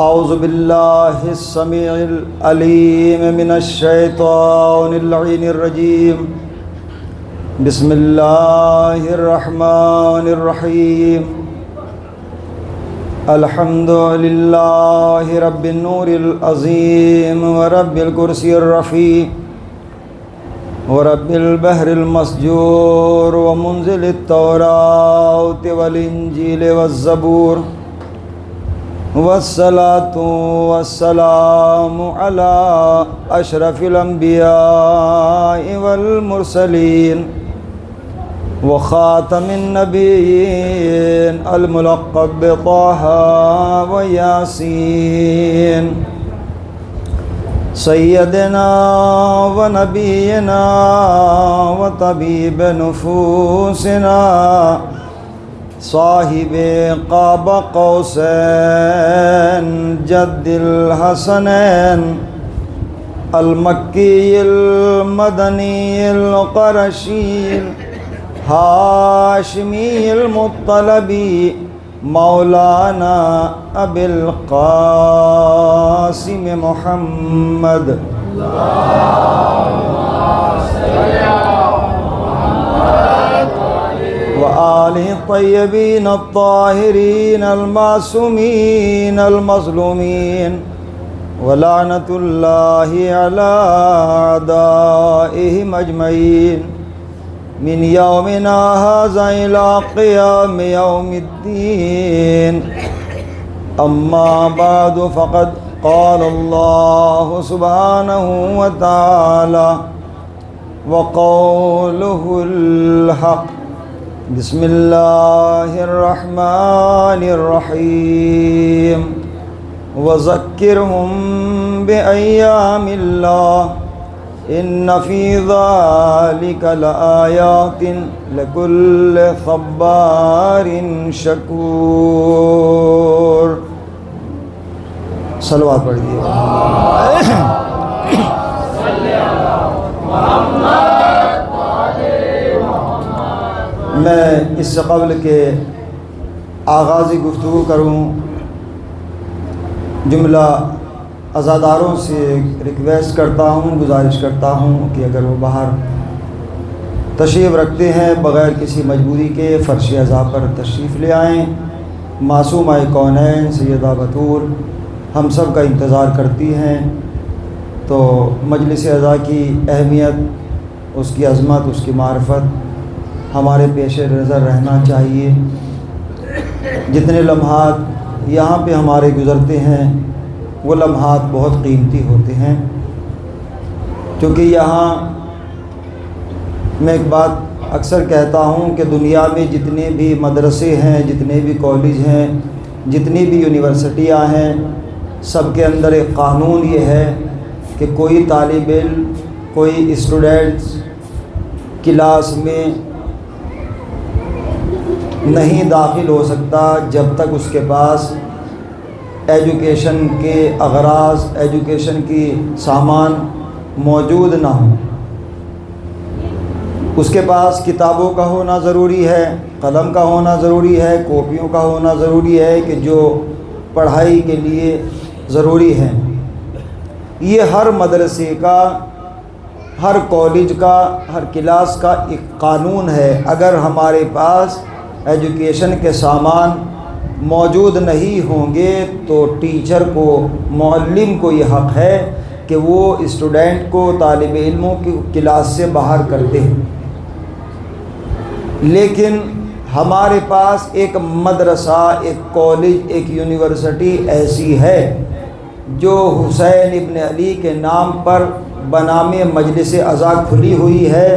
اعوذ باللہ السمیع العلیم من الشیطان اللعین الرجیم بسم اللہ الرحمن الرحیم الحمد للہ رب النور العظیم ورب الکرسی الرفیع ورب البحر المسجور ومنزل التوراۃ والانجیل والزبور والصلاة والسلام على أشرف الأنبياء والمرسلين وخاتم النبيين الملقب بطه وياسين سيدنا ونبينا وطبيب نفوسنا صاحب قاب قوسین جد الحسنین المکی المدنی القرشی الہاشمی المطلبی مولانا ابی القاسم محمد وآلہ الطیبین الطاہرین المعصومین المظلومین ولعنۃ اللہ علی اعدائہم اجمعین من یومنا ھذا الی قیام یوم الدین اما بعد فقد قال اللہ سبحانہ وتعالی وقولہ الحق بسم اللہ الرحمن الرحیم وذکرہم بأیام اللہ ان فی ذالک لآیات لکل صبار شکور. صلوات پڑھ دیجیے. میں اس سے قبل کہ آغازی گفتگو کروں جملہ عزاداروں سے ریکویسٹ کرتا ہوں، گزارش کرتا ہوں کہ اگر وہ باہر تشریف رکھتے ہیں بغیر کسی مجبوری کے فرش عزا پر تشریف لے آئیں. معصومہ کونین سیدہ بطور ہم سب کا انتظار کرتی ہیں. تو مجلس عزا کی اہمیت، اس کی عظمت، اس کی معرفت ہمارے پیش نظر رہنا چاہیے. جتنے لمحات یہاں پہ ہمارے گزرتے ہیں وہ لمحات بہت قیمتی ہوتے ہیں، کیونکہ یہاں میں ایک بات اکثر کہتا ہوں کہ دنیا میں جتنے بھی مدرسے ہیں، جتنے بھی کالج ہیں، جتنی بھی یونیورسٹیاں ہیں، سب کے اندر ایک قانون یہ ہے کہ کوئی طالب علم، کوئی اسٹوڈنٹس کلاس میں نہیں داخل ہو سکتا جب تک اس کے پاس ایجوکیشن کے اغراض، ایجوکیشن کی سامان موجود نہ ہوں. اس کے پاس کتابوں کا ہونا ضروری ہے، قلم کا ہونا ضروری ہے، کاپیوں کا ہونا ضروری ہے کہ جو پڑھائی کے لیے ضروری ہیں. یہ ہر مدرسے کا، ہر کالج کا، ہر کلاس کا ایک قانون ہے. اگر ہمارے پاس ایجوکیشن کے سامان موجود نہیں ہوں گے تو ٹیچر کو، معلم کو یہ حق ہے کہ وہ اسٹوڈنٹ کو، طالب علموں کی کلاس سے باہر کر دے. لیکن ہمارے پاس ایک مدرسہ، ایک کالج، ایک یونیورسٹی ایسی ہے جو حسین ابن علی کے نام پر بنام مجلس عزا کھلی ہوئی ہے،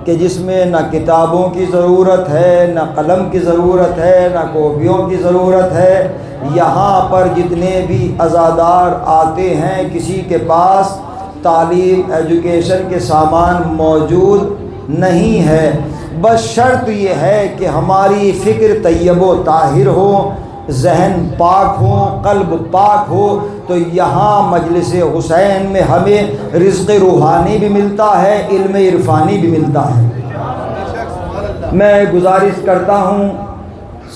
کہ جس میں نہ کتابوں کی ضرورت ہے، نہ قلم کی ضرورت ہے، نہ کاپیوں کی ضرورت ہے، یہاں پر جتنے بھی عزادار آتے ہیں کسی کے پاس تعلیم ایجوکیشن کے سامان موجود نہیں ہے، بس شرط یہ ہے کہ ہماری فکر طیب و طاہر ہو، ذہن پاک ہو، قلب پاک ہو، تو یہاں مجلس حسین میں ہمیں رزق روحانی بھی ملتا ہے، علم عرفانی بھی ملتا ہے۔ میں گزارش کرتا ہوں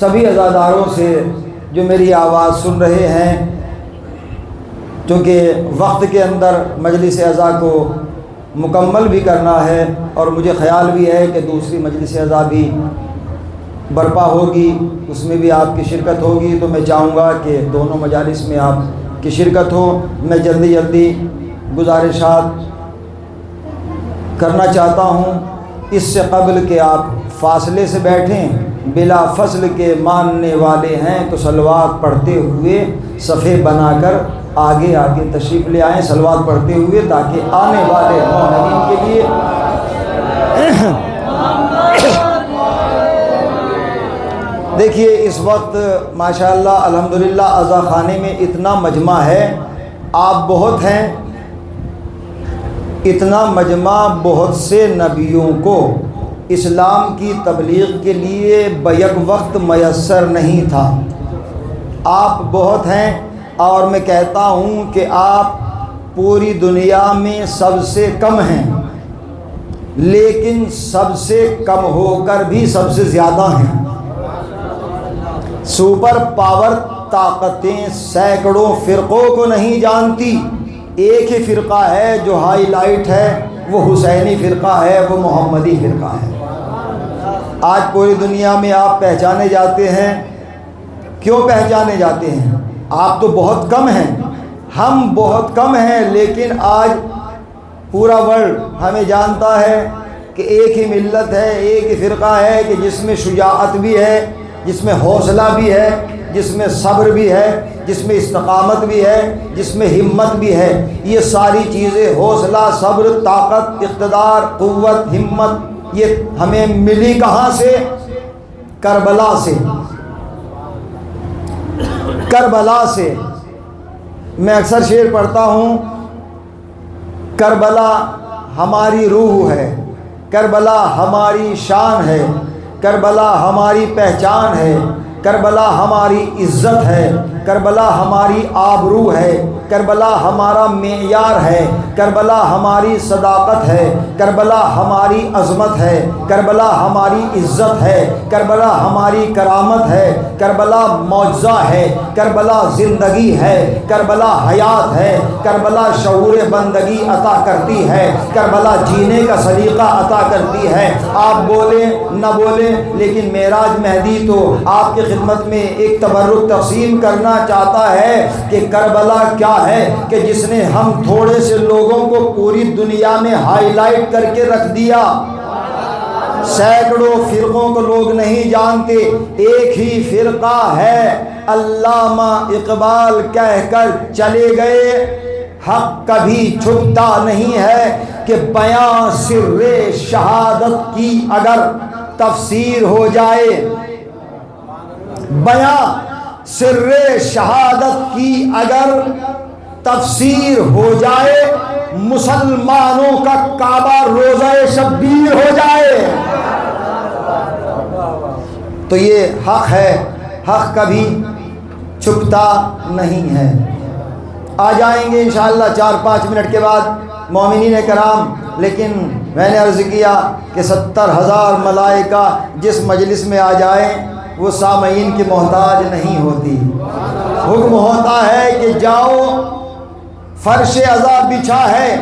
سبھی عزاداروں سے جو میری آواز سن رہے ہیں، چونکہ وقت کے اندر مجلس عزا کو مکمل بھی کرنا ہے اور مجھے خیال بھی ہے کہ دوسری مجلس عزا بھی برپا ہوگی، اس میں بھی آپ کی شرکت ہوگی، تو میں چاہوں گا کہ دونوں مجالس میں آپ کی شرکت ہو۔ میں جلدی گزارشات کرنا چاہتا ہوں، اس سے قبل کہ آپ فاصلے سے بیٹھیں، بلا فصل کے ماننے والے ہیں تو صلوات پڑھتے ہوئے صفحے بنا کر آگے تشریف لے آئیں، صلوات پڑھتے ہوئے، تاکہ آنے والے مومنین کے لیے دیکھیے اس وقت ماشاءاللہ الحمدللہ عزا خانے میں اتنا مجمع ہے، آپ بہت ہیں، اتنا مجمع بہت سے نبیوں کو اسلام کی تبلیغ کے لیے بیک وقت میسر نہیں تھا۔ آپ بہت ہیں اور میں کہتا ہوں کہ آپ پوری دنیا میں سب سے کم ہیں، لیکن سب سے کم ہو کر بھی سب سے زیادہ ہیں۔ سپر پاور طاقتیں سینکڑوں فرقوں کو نہیں جانتی، ایک ہی فرقہ ہے جو ہائی لائٹ ہے، وہ حسینی فرقہ ہے، وہ محمدی فرقہ ہے۔ آج پوری دنیا میں آپ پہچانے جاتے ہیں، کیوں پہچانے جاتے ہیں؟ آپ تو بہت کم ہیں، ہم بہت کم ہیں، لیکن آج پورا ورلڈ ہمیں جانتا ہے کہ ایک ہی ملت ہے، ایک ہی فرقہ ہے کہ جس میں شجاعت بھی ہے، جس میں حوصلہ بھی ہے، جس میں صبر بھی ہے، جس میں استقامت بھی ہے، جس میں ہمت بھی ہے۔ یہ ساری چیزیں حوصلہ، صبر، طاقت، اقتدار، قوت، ہمت، یہ ہمیں ملی کہاں سے؟ کربلا سے۔ کربلا سے میں اکثر شعر پڑھتا ہوں، کربلا ہماری روح ہے، کربلا ہماری شان ہے، کربلا ہماری پہچان ہے، کربلا ہماری عزت ہے، کربلا ہماری آبرو ہے، کربلا ہمارا معیار ہے، کربلا ہماری صداقت ہے، کربلا ہماری عظمت ہے، کربلا ہماری عزت ہے، کربلا ہماری کرامت ہے، کربلا معجزہ ہے، کربلا زندگی ہے، کربلا حیات ہے، کربلا شعور بندگی عطا کرتی ہے، کربلا جینے کا سلیقہ عطا کرتی ہے۔ آپ بولیں نہ بولیں، لیکن معراج مہدی تو آپ کی خدمت میں ایک تبرک تقسیم کرنا چاہتا ہے کہ کربلا کیا ہے کہ جس نے ہم تھوڑے سے لوگوں کو پوری دنیا میں ہائی لائٹ کر کے رکھ دیا۔ سینکڑوں فرقوں کو لوگ نہیں جانتے، ایک ہی فرقہ ہے۔ علامہ اقبال کہہ کر چلے گئے، حق کبھی چھپتا نہیں ہے کہ بیاں سر شہادت کی اگر تفسیر ہو جائے، بیاں سر شہادت کی اگر تفسیر ہو جائے، مسلمانوں کا کعبہ روزہ شبیر ہو جائے۔ تو یہ حق ہے، حق کبھی چھپتا نہیں ہے۔ آ جائیں گے انشاءاللہ 4-5 منٹ کے بعد مومنین کرام، لیکن میں نے عرض کیا کہ 70,000 ملائکہ جس مجلس میں آ جائیں وہ سامعین کی محتاج نہیں ہوتی۔ حکم ہوتا ہے کہ جاؤ، فرش عذاب بچھا ہے،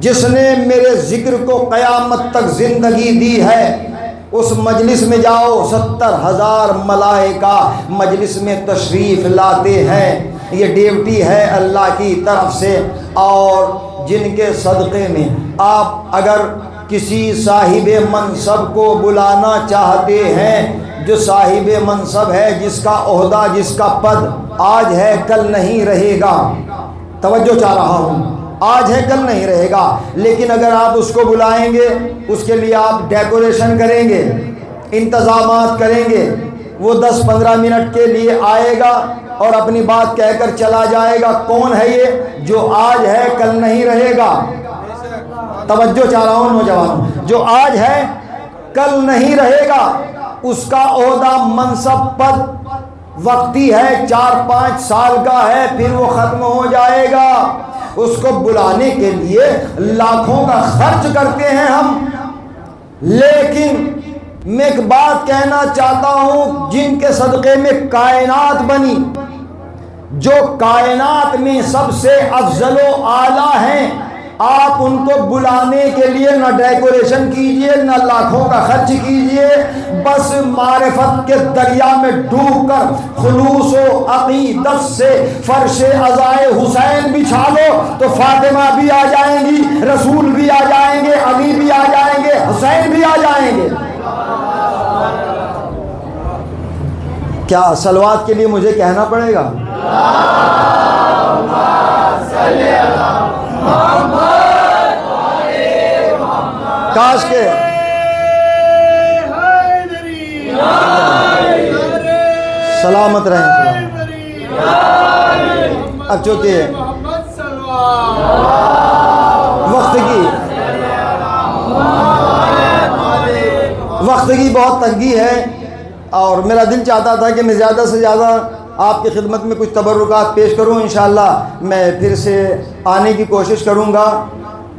جس نے میرے ذکر کو قیامت تک زندگی دی ہے، اس مجلس میں جاؤ۔ 70,000 ملائکہ مجلس میں تشریف لاتے ہیں، یہ ڈیوٹی ہے اللہ کی طرف سے، اور جن کے صدقے میں آپ اگر کسی صاحب منصب کو بلانا چاہتے ہیں، جو صاحب منصب ہے، جس کا عہدہ، جس کا پد آج ہے کل نہیں رہے گا، توجہ چاہ رہا ہوں، آج ہے کل نہیں رہے گا، لیکن اگر آپ اس کو بلائیں گے، اس کے لیے آپ ڈیکوریشن کریں گے، انتظامات کریں گے، وہ 10-15 منٹ کے لیے آئے گا اور اپنی بات کہہ کر چلا جائے گا۔ کون ہے یہ؟ جو آج ہے کل نہیں رہے گا۔ توجہ چاہ رہا ہوں نوجوان، جو آج ہے کل نہیں رہے گا۔ اس کا عہدہ، منصب، پد وقتی ہے، 4-5 سال کا ہے، پھر وہ ختم ہو جائے گا۔ اس کو بلانے کے لیے لاکھوں کا خرچ کرتے ہیں ہم، لیکن میں ایک بات کہنا چاہتا ہوں، جن کے صدقے میں کائنات بنی، جو کائنات میں سب سے افضل و اعلیٰ ہیں، آپ ان کو بلانے کے لیے نہ ڈیکوریشن کیجئے، نہ لاکھوں کا خرچ کیجئے، بس معرفت کے دریا میں ڈوب کر خلوص و عقیدت سے فرش عزائے حسین بچھا لو تو فاطمہ بھی آ جائیں گی، رسول بھی آ جائیں گے، علی بھی آ جائیں گے، حسین بھی آ جائیں گے۔ کیا صلوات کے لیے مجھے کہنا پڑے گا؟ کاش کے سلامت رہیں۔ اب چونکہ وقت کی بہت تنگی ہے اور میرا دل چاہتا تھا کہ میں زیادہ سے زیادہ آپ کی خدمت میں کچھ تبرکات پیش کروں۔ انشاءاللہ میں پھر سے آنے کی کوشش کروں گا،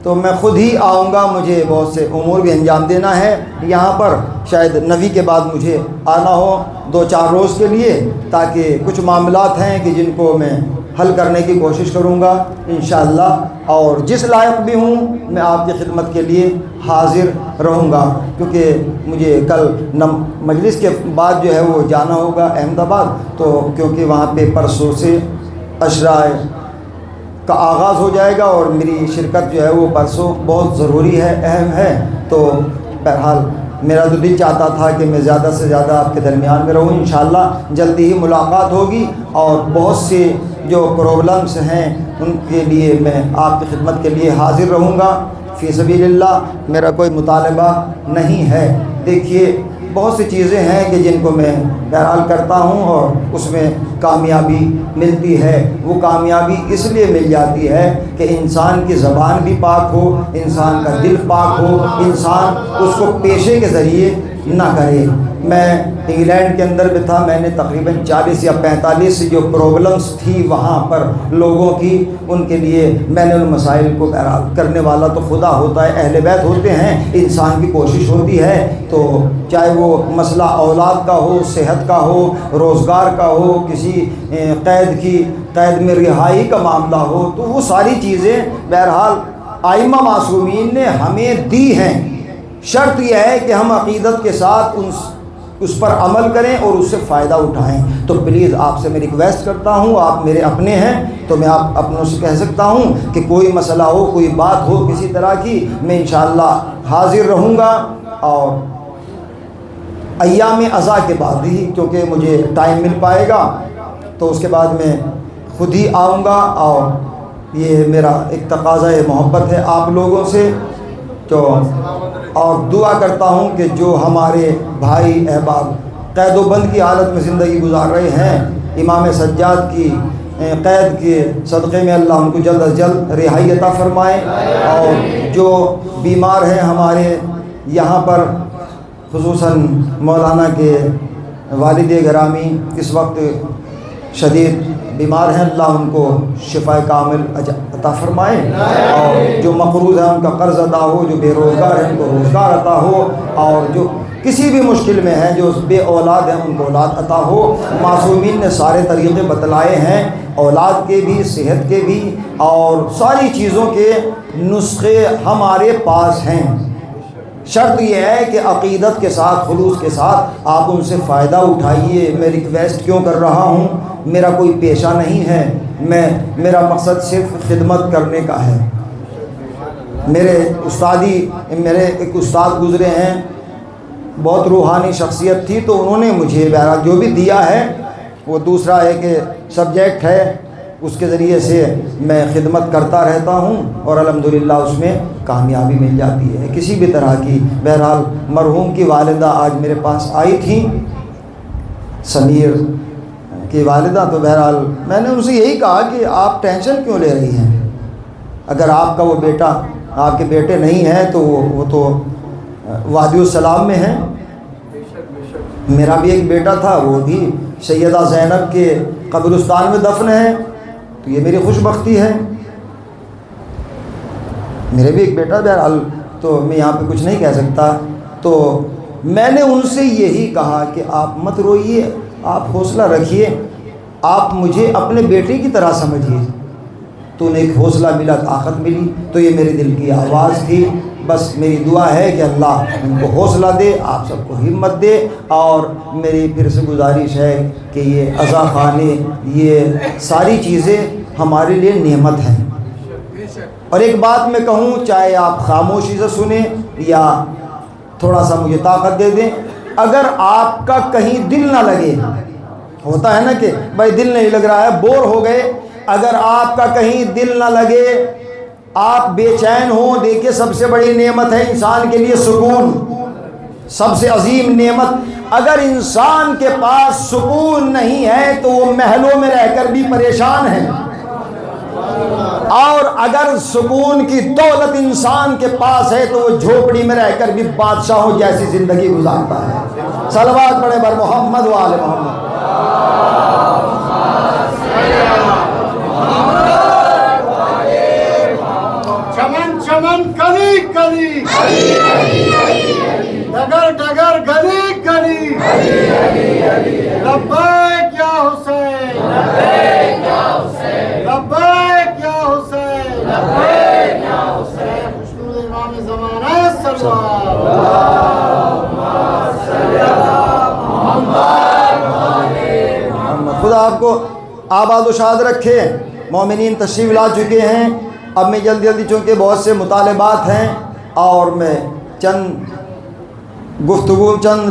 تو میں خود ہی آؤں گا، مجھے بہت سے امور بھی انجام دینا ہے یہاں پر، شاید 9 کے بعد مجھے آنا ہو 2-4 روز کے لیے، تاکہ کچھ معاملات ہیں کہ جن کو میں حل کرنے کی کوشش کروں گا انشاءاللہ، اور جس لائق بھی ہوں میں آپ کی خدمت کے لیے حاضر رہوں گا، کیونکہ مجھے کل مجلس کے بعد جو ہے وہ جانا ہوگا احمد آباد، تو کیونکہ وہاں پہ پرسوں سے عشرہ کا آغاز ہو جائے گا اور میری شرکت جو ہے وہ پرسوں بہت ضروری ہے، اہم ہے، تو بہرحال میرا تو دل چاہتا تھا کہ میں زیادہ سے زیادہ آپ کے درمیان میں رہوں۔ انشاءاللہ جلدی ہی ملاقات ہوگی، اور بہت سے جو پرابلمس ہیں ان کے لیے میں آپ کی خدمت کے لیے حاضر رہوں گا فی سبیل اللہ۔ میرا کوئی مطالبہ نہیں ہے، دیکھیے بہت سی چیزیں ہیں کہ جن کو میں بہرحال کرتا ہوں اور اس میں کامیابی ملتی ہے۔ وہ کامیابی اس لیے مل جاتی ہے کہ انسان کی زبان بھی پاک ہو، انسان کا دل پاک ہو، انسان اس کو پیشے کے ذریعے نہ کرے۔ میں انگلینڈ کے اندر بھی تھا، میں نے تقریباً 40 یا 45 جو پرابلمس تھی وہاں پر لوگوں کی، ان کے لیے میں نے ان مسائل کو بہرحال، کرنے والا تو خدا ہوتا ہے، اہل بیت ہوتے ہیں، انسان کی کوشش ہوتی ہے، تو چاہے وہ مسئلہ اولاد کا ہو، صحت کا ہو، روزگار کا ہو، کسی قید میں رہائی کا معاملہ ہو، تو وہ ساری چیزیں بہرحال ائمہ معصومین نے ہمیں دی ہیں۔ شرط یہ ہے کہ ہم عقیدت کے ساتھ اس پر عمل کریں اور اس سے فائدہ اٹھائیں۔ تو پلیز آپ سے میں ریکویسٹ کرتا ہوں، آپ میرے اپنے ہیں تو میں آپ اپنوں سے کہہ سکتا ہوں کہ کوئی مسئلہ ہو، کوئی بات ہو کسی طرح کی، میں انشاءاللہ حاضر رہوں گا، اور ایام عزا کے بعد ہی، کیونکہ مجھے ٹائم مل پائے گا تو اس کے بعد میں خود ہی آؤں گا، اور یہ میرا ایک تقاضا محبت ہے آپ لوگوں سے۔ تو اور دعا کرتا ہوں کہ جو ہمارے بھائی احباب قید و بند کی حالت میں زندگی گزار رہے ہیں، امام سجاد کی قید کے صدقے میں اللہ ان کو جلد از جلد رہائی عطا فرمائے، اور جو بیمار ہیں ہمارے یہاں پر، خصوصاً مولانا کے والد گرامی اس وقت شدید بیمار ہیں، اللہ ان کو شفا کامل عطا فرمائے، اور جو مقروض ہیں ان کا قرض ادا ہو، جو بے روزگار ہیں ان کو روزگار عطا ہو، اور جو کسی بھی مشکل میں ہیں، جو بے اولاد ہیں ان کو اولاد عطا ہو۔ معصومین نے سارے طریقے بتلائے ہیں، اولاد کے بھی، صحت کے بھی، اور ساری چیزوں کے نسخے ہمارے پاس ہیں۔ شرط یہ ہے کہ عقیدت کے ساتھ، خلوص کے ساتھ آپ ان سے فائدہ اٹھائیے۔ میں ریکویسٹ کیوں کر رہا ہوں، میرا کوئی پیشہ نہیں ہے، میرا مقصد صرف خدمت کرنے کا ہے۔ میرے ایک استاد گزرے ہیں، بہت روحانی شخصیت تھی، تو انہوں نے مجھے بہرحال جو بھی دیا ہے وہ دوسرا ایک سبجیکٹ ہے، اس کے ذریعے سے میں خدمت کرتا رہتا ہوں، اور الحمدللہ اس میں کامیابی مل جاتی ہے کسی بھی طرح کی۔ بہرحال مرحوم کی والدہ آج میرے پاس آئی تھیں، سمیر کی والدہ، تو بہرحال میں نے ان سے یہی کہا کہ آپ ٹینشن کیوں لے رہی ہیں؟ اگر آپ کا وہ بیٹا، آپ کے بیٹے نہیں ہیں تو وہ تو وادی السلام میں ہیں۔ میرا بھی ایک بیٹا تھا، وہ بھی سیدہ زینب کے قبرستان میں دفن ہے، تو یہ میری خوش بختی ہے۔ میرے بھی ایک بیٹا، بہرحال تو میں یہاں پہ کچھ نہیں کہہ سکتا۔ تو میں نے ان سے یہی کہا کہ آپ مت روئیے، آپ حوصلہ رکھیے، آپ مجھے اپنے بیٹے کی طرح سمجھیے۔ تو انہیں ایک حوصلہ ملا، طاقت ملی، تو یہ میرے دل کی آواز تھی۔ بس میری دعا ہے کہ اللہ ان کو حوصلہ دے، آپ سب کو ہمت دے، اور میری پھر سے گزارش ہے کہ یہ عزا خانے، یہ ساری چیزیں ہمارے لیے نعمت ہیں۔ اور ایک بات میں کہوں، چاہے آپ خاموشی سے سنیں یا تھوڑا سا مجھے طاقت دے دیں، اگر آپ کا کہیں دل نہ لگے، ہوتا ہے نا کہ بھائی دل نہیں لگ رہا ہے، بور ہو گئے، اگر آپ کا کہیں دل نہ لگے، آپ بے چین ہوں، دیکھیں سب سے بڑی نعمت ہے انسان کے لیے سکون، سب سے عظیم نعمت۔ اگر انسان کے پاس سکون نہیں ہے تو وہ محلوں میں رہ کر بھی پریشان ہے، اور اگر سکون کی دولت انسان کے پاس ہے تو وہ جھوپڑی میں رہ کر بھی بادشاہوں جیسی زندگی گزارتا ہے۔ صلوات پڑھے بر محمد و آل محمد۔ چمن چمن کلی کلی، ڈگر ڈگر گلی گلی، لبیک یا حسین، لبیک یا حسین، خوشنود امام زمانہ صلی خدا آپ کو آباد و شاد رکھے۔ مومنین تشریف لا چکے ہیں، اب میں جلدی جلدی، چونکہ بہت سے مطالبات ہیں اور میں چند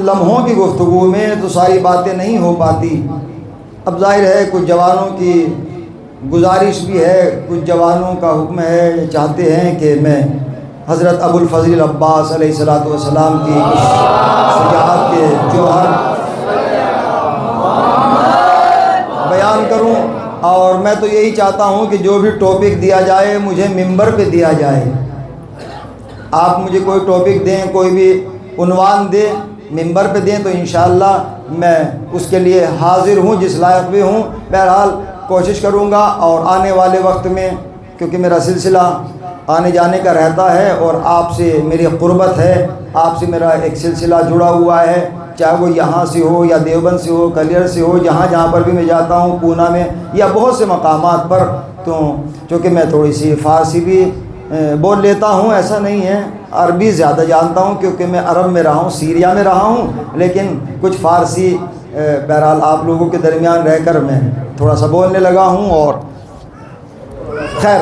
لمحوں کی گفتگو میں تو ساری باتیں نہیں ہو پاتی۔ اب ظاہر ہے کچھ جوانوں کی گزارش بھی ہے، کچھ جوانوں کا حکم ہے، چاہتے ہیں کہ میں حضرت ابو الفضل عباس علیہ السلام کی شجاعت کے جوہر بیان کروں، اور میں تو یہی چاہتا ہوں کہ جو بھی ٹاپک دیا جائے مجھے ممبر پہ دیا جائے۔ آپ مجھے کوئی ٹاپک دیں، کوئی بھی عنوان دیں، ممبر پہ دیں، تو انشاءاللہ میں اس کے لیے حاضر ہوں، جس لائق بھی ہوں۔ بہرحال کوشش کروں گا، اور آنے والے وقت میں کیونکہ میرا سلسلہ آنے جانے کا رہتا ہے، اور آپ سے میری قربت ہے، آپ سے میرا ایک سلسلہ جڑا ہوا ہے، چاہے وہ یہاں سے ہو یا دیوبند سے ہو، کلیئر سے ہو، جہاں پر بھی میں جاتا ہوں، پونا میں یا بہت سے مقامات پر۔ تو چونکہ میں تھوڑی سی فارسی بھی بول لیتا ہوں، ایسا نہیں ہے، عربی زیادہ جانتا ہوں کیونکہ میں عرب میں رہا ہوں، سیریا میں رہا ہوں، لیکن کچھ فارسی بہرحال آپ لوگوں کے درمیان رہ کر میں تھوڑا سا بولنے لگا ہوں۔ اور خیر،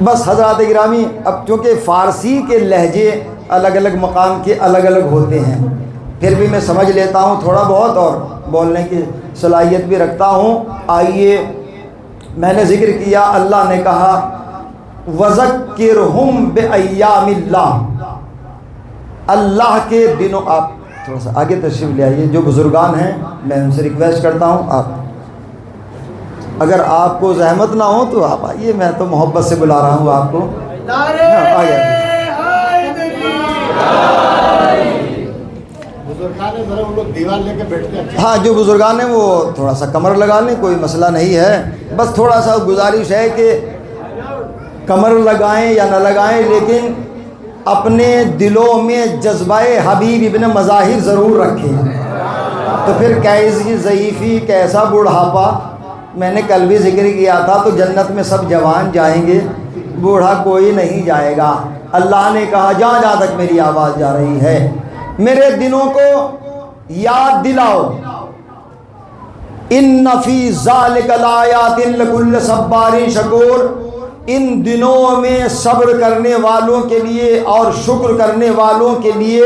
بس حضرات گرامی، اب چونکہ فارسی کے لہجے الگ الگ مقام کے الگ الگ ہوتے ہیں، پھر بھی میں سمجھ لیتا ہوں تھوڑا بہت، اور بولنے کی صلاحیت بھی رکھتا ہوں۔ آئیے، میں نے ذکر کیا، اللہ نے کہا وَذَكِّرْهُمْ بِأَيَّامِ اللَّهِ، اللہ کے دنوں۔ آپ تھوڑا سا آگے تشریف لے آئیے، جو بزرگان ہیں میں ان سے ریکویسٹ کرتا ہوں، آپ اگر آپ کو زحمت نہ ہو تو آپ آئیے، میں تو محبت سے بلا رہا ہوں آپ کو۔ آئیے۔ ہاں، جو بزرگان ہیں وہ تھوڑا سا کمر لگا لیں، کوئی مسئلہ نہیں ہے، بس تھوڑا سا گزارش ہے کہ کمر لگائیں یا نہ لگائیں، لیکن اپنے دلوں میں جذبہ حبیب ابن مظاہر ضرور رکھیں۔ تو پھر کیسی ضعیفی، کیسا بڑھاپا، میں نے کل بھی ذکر کیا تھا، تو جنت میں سب جوان جائیں گے، بوڑھا کوئی نہیں جائے گا۔ اللہ نے کہا جہاں جہاں تک میری آواز جا رہی ہے، میرے دنوں کو یاد دلاؤ، ان فی ذالک لآیات لکل صبار شکور، ان دنوں میں صبر کرنے والوں کے لیے اور شکر کرنے والوں کے لیے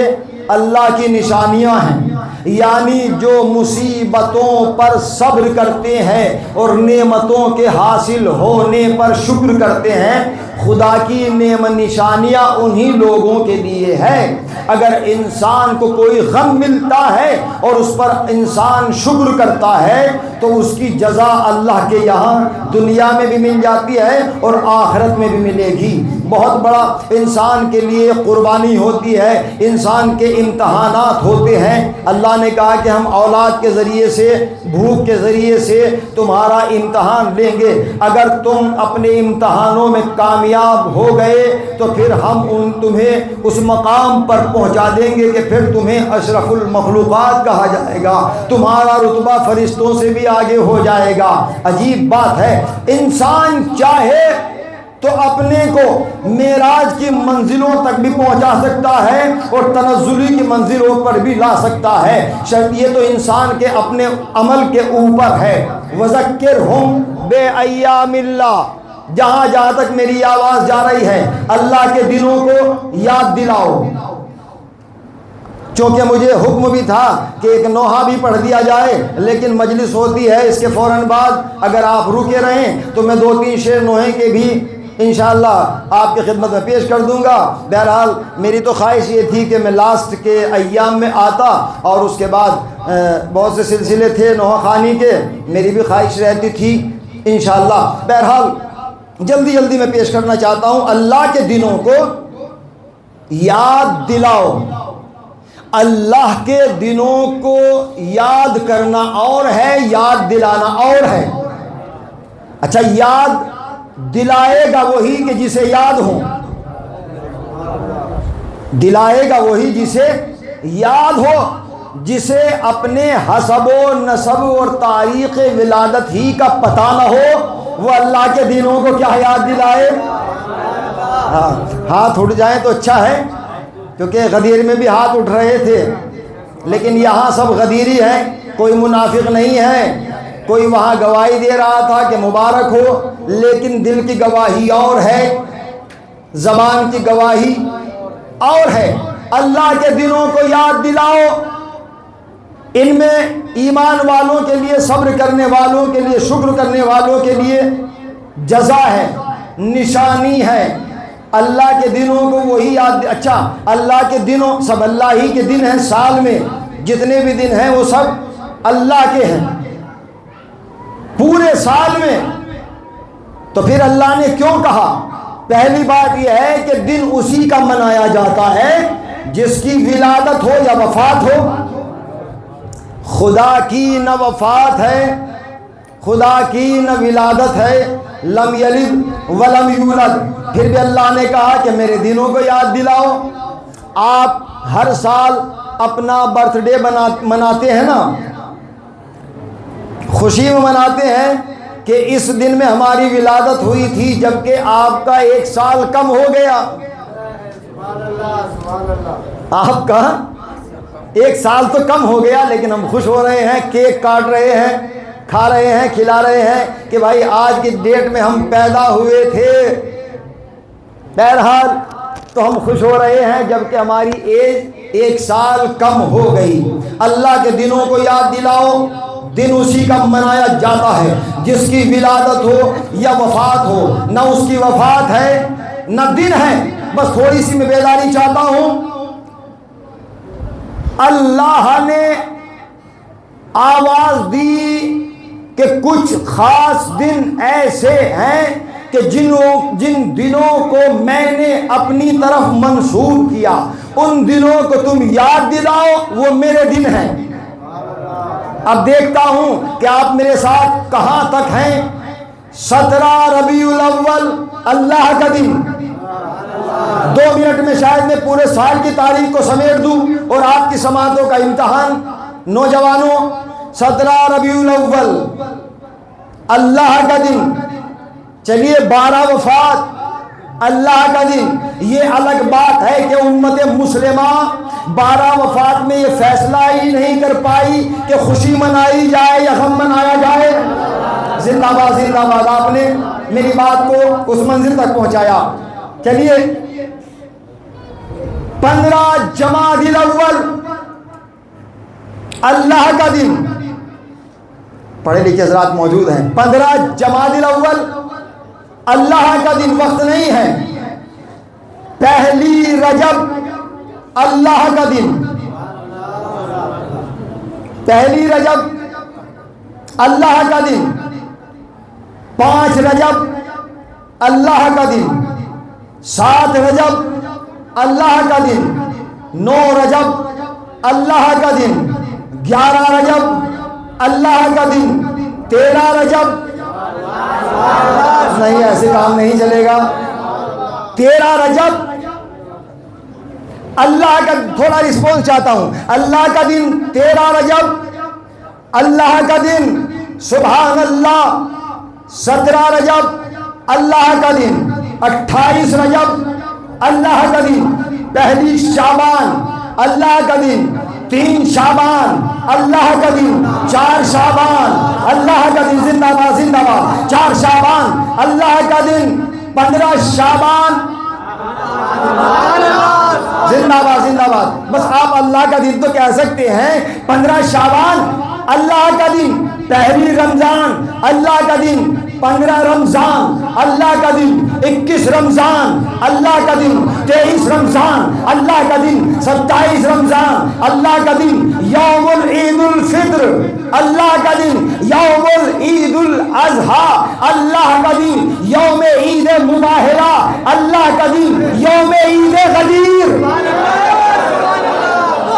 اللہ کی نشانیاں ہیں۔ یعنی جو مصیبتوں پر صبر کرتے ہیں اور نعمتوں کے حاصل ہونے پر شکر کرتے ہیں، خدا کی نعم نشانیاں انہی لوگوں کے لیے ہے۔ اگر انسان کو کوئی غم ملتا ہے اور اس پر انسان شکر کرتا ہے تو اس کی جزا اللہ کے یہاں دنیا میں بھی مل جاتی ہے اور آخرت میں بھی ملے گی۔ بہت بڑا انسان کے لیے قربانی ہوتی ہے، انسان کے امتحانات ہوتے ہیں۔ اللہ نے کہا کہ ہم اولاد کے ذریعے سے، بھوک کے ذریعے سے تمہارا امتحان لیں گے، اگر تم اپنے امتحانوں میں کامیاب ہو گئے تو پھر ہم تمہیں اس مقام پر پہنچا دیں گے کہ پھر تمہیں اشرف المخلوقات کہا جائے گا، تمہارا رتبہ فرشتوں سے بھی آگے ہو جائے گا۔ عجیب بات ہے، انسان چاہے تو اپنے کو معراج کی منزلوں تک بھی پہنچا سکتا ہے اور تنزلی کی منزلوں پر بھی لا سکتا ہے، یہ تو انسان کے اپنے عمل کے اوپر ہے۔ وذکرہم بِأَيَّامِ اللَّهِ، جہاں جہاں تک میری آواز جا رہی ہے اللہ کے دنوں کو یاد دلاؤ۔ چونکہ مجھے حکم بھی تھا کہ ایک نوحہ بھی پڑھ دیا جائے، لیکن مجلس ہوتی ہے اس کے فوراً بعد، اگر آپ رکے رہیں تو میں 2-3 شعر نوحے کے بھی انشاءاللہ آپ کی خدمت میں پیش کر دوں گا۔ بہرحال میری تو خواہش یہ تھی کہ میں لاسٹ کے ایام میں آتا، اور اس کے بعد بہت سے سلسلے تھے نوحہ خوانی کے، میری بھی خواہش رہتی تھی انشاءاللہ۔ بہرحال جلدی جلدی میں پیش کرنا چاہتا ہوں، اللہ کے دنوں کو یاد دلاؤ۔ اللہ کے دنوں کو یاد کرنا اور ہے، یاد دلانا اور ہے۔ اچھا، یاد دلائے گا وہی کہ جسے یاد ہو، دلائے گا وہی جسے یاد ہو، جسے اپنے حسب و نسب اور تاریخ ولادت ہی کا پتہ نہ ہو، وہ اللہ کے دنوں کو کیا یاد دلائے؟ ہاتھ اٹھ جائیں تو اچھا ہے، کیونکہ غدیر میں بھی ہاتھ اٹھ رہے تھے، لیکن یہاں سب غدیری ہیں، کوئی منافق نہیں ہے۔ کوئی وہاں گواہی دے رہا تھا کہ مبارک ہو، لیکن دل کی گواہی اور ہے، زبان کی گواہی اور ہے۔ اللہ کے دنوں کو یاد دلاؤ، ان میں ایمان والوں کے لیے، صبر کرنے والوں کے لیے، شکر کرنے والوں کے لیے جزا ہے، نشانی ہے۔ اللہ کے دنوں کو وہی یاد۔ اچھا، اللہ کے دنوں سب اللہ ہی کے دن ہیں، سال میں جتنے بھی دن ہیں وہ سب اللہ کے ہیں پورے سال میں، تو پھر اللہ نے کیوں کہا؟ پہلی بات یہ ہے کہ دن اسی کا منایا جاتا ہے جس کی ولادت ہو یا وفات ہو۔ خدا کی نہ وفات ہے، خدا کی نہ ولادت ہے، لم یلد ولم یولد، پھر بھی اللہ نے کہا کہ میرے دنوں کو یاد دلاؤ۔ آپ ہر سال اپنا برتھ ڈے مناتے ہیں نا، خوشی میں مناتے ہیں کہ اس دن میں ہماری ولادت ہوئی تھی، جبکہ آپ کا 1 سال کم ہو گیا۔ آپ کا 1 سال تو کم ہو گیا، لیکن ہم خوش ہو رہے ہیں، کیک کاٹ رہے ہیں، کھا رہے ہیں، کھلا رہے ہیں کہ بھائی آج کی ڈیٹ میں ہم پیدا ہوئے تھے۔ بہرحال تو ہم خوش ہو رہے ہیں جبکہ ہماری ایج 1 سال کم ہو گئی۔ اللہ کے دنوں کو یاد دلاؤ، دن اسی کا منایا جاتا ہے جس کی ولادت ہو یا وفات ہو۔ نہ اس کی وفات ہے نہ دن ہے، بس تھوڑی سی میں بیداری چاہتا ہوں۔ اللہ نے آواز دی کہ کچھ خاص دن ایسے ہیں کہ جن دنوں کو میں نے اپنی طرف منسوب کیا، ان دنوں کو تم یاد دلاؤ، وہ میرے دن ہیں۔ اب دیکھتا ہوں کہ آپ میرے ساتھ کہاں تک ہیں۔ 17 ربیع الاول اللہ کا دن، 2 منٹ میں شاید میں پورے سال کی تاریخ کو سمیٹ دوں اور آپ کی سماعتوں کا امتحان۔ نوجوانوں، 17 ربیع الاول اللہ کا دن، چلیے 12 وفات اللہ کا دن۔ یہ الگ بات ہے کہ امت مسلمہ 12 وفات میں یہ فیصلہ ہی نہیں کر پائی کہ خوشی منائی جائے یا غم منایا جائے۔ زندہ باد زندہ باد، آپ نے میری بات کو اس منزل تک پہنچایا۔ چلیے 15 جمادی الاول اللہ کا دن، پڑھے لکھے حضرات موجود ہیں، 15 جمادی الاول اللہ کا دن، وقت نہیں ہے، پہلی رجب اللہ کا دن، پہلی رجب اللہ کا دن، 5 رجب اللہ کا دن، 7 رجب اللہ کا دن، 9 رجب اللہ کا دن، 11 رجب اللہ کا دن، 13 رجب نہیں، ایسے کام نہیں چلے گا، 13 رجب اللہ کا، تھوڑا رسپونس چاہتا ہوں، اللہ کا دن 13 رجب اللہ کا دن، سبحان اللہ 17 رجب اللہ کا دن، 28 رجب اللہ کا دن، پہلی شعبان اللہ کا دن، 3 شعبان اللہ کا دن، 4 شعبان اللہ کا دن، زندہ باد زندہ باد، 4 شعبان اللہ کا دن، 15 شعبان زندہ باد زندہ باد، بس آپ اللہ کا دن تو کہہ سکتے ہیں، 15 شعبان اللہ کا دن، پہلی رمضان اللہ کا دن، 15 رمضان اللہ کا دن، 21 رمضان اللہ کا دن، 23 رمضان اللہ کا دن، 27 رمضان اللہ کا دن، یوم العید الفطر اللہ کا دن، یوم العید الاضحیٰ اللہ کا دن، یوم عید مباہرہ اللہ کا دن، یوم عید غدیر،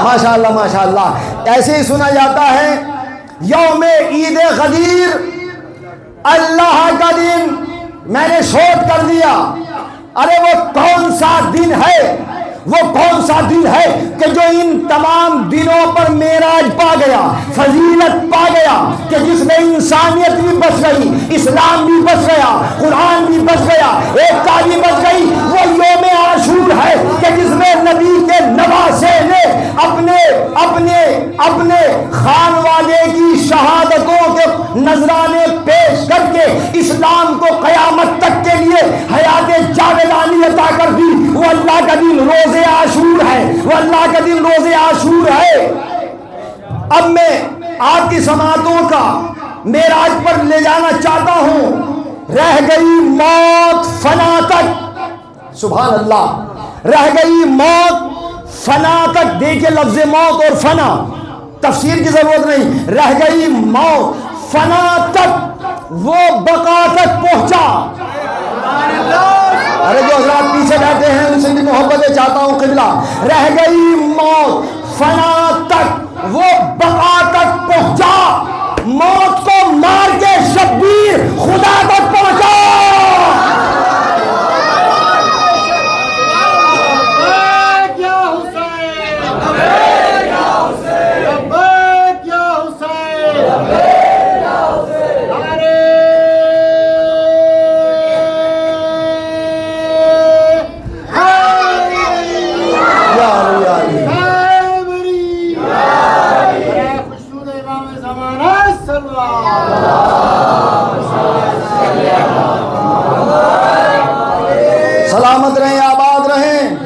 ماشاءاللہ ماشاءاللہ، ایسے ہی سنا جاتا ہے، یوم عید غدیر اللہ کا دن، میں نے شوٹ کر دیا، ارے وہ کون سا دن ہے، وہ کون سا دن ہے کہ جو ان تمام دنوں پر معراج پا گیا، فضیلت پا گیا، کہ جس میں انسانیت بھی بچ گئی، اسلام بھی بچ گیا، قرآن بھی بچ گیا، ایکتا بھی بچ گئی، وہ یوم عاشور ہے کہ جس میں نبی کے نواسے نے اپنے خان والے کی شہادتوں کے نذرانے پیش کر کے اسلام کو قیامت تک کے لیے حیات جاودانی عطا کر دی، وہ اللہ کا دن روز عاشور ہے، وہ اللہ کا دن روز عاشور ہے۔ اب میں آپ کی سماعتوں کا معراج پر لے جانا چاہتا ہوں، رہ گئی موت فنا تک، سبحان اللہ، رہ گئی موت فنا تک، دیکھیں لفظ موت اور فنا، تفسیر کی ضرورت نہیں، رہ گئی موت فنا تک، وہ بقا تک پہنچا۔ ارے جو حضرات پیچھے بیٹھے ہیں ان سے بھی محبتیں چاہتا ہوں، قبلہ، رہ گئی موت فنا تک، وہ بقا تک پہنچا، موت کو مار کے شبیر خدا تک پہنچا۔ سلامت رہیں، آباد رہیں۔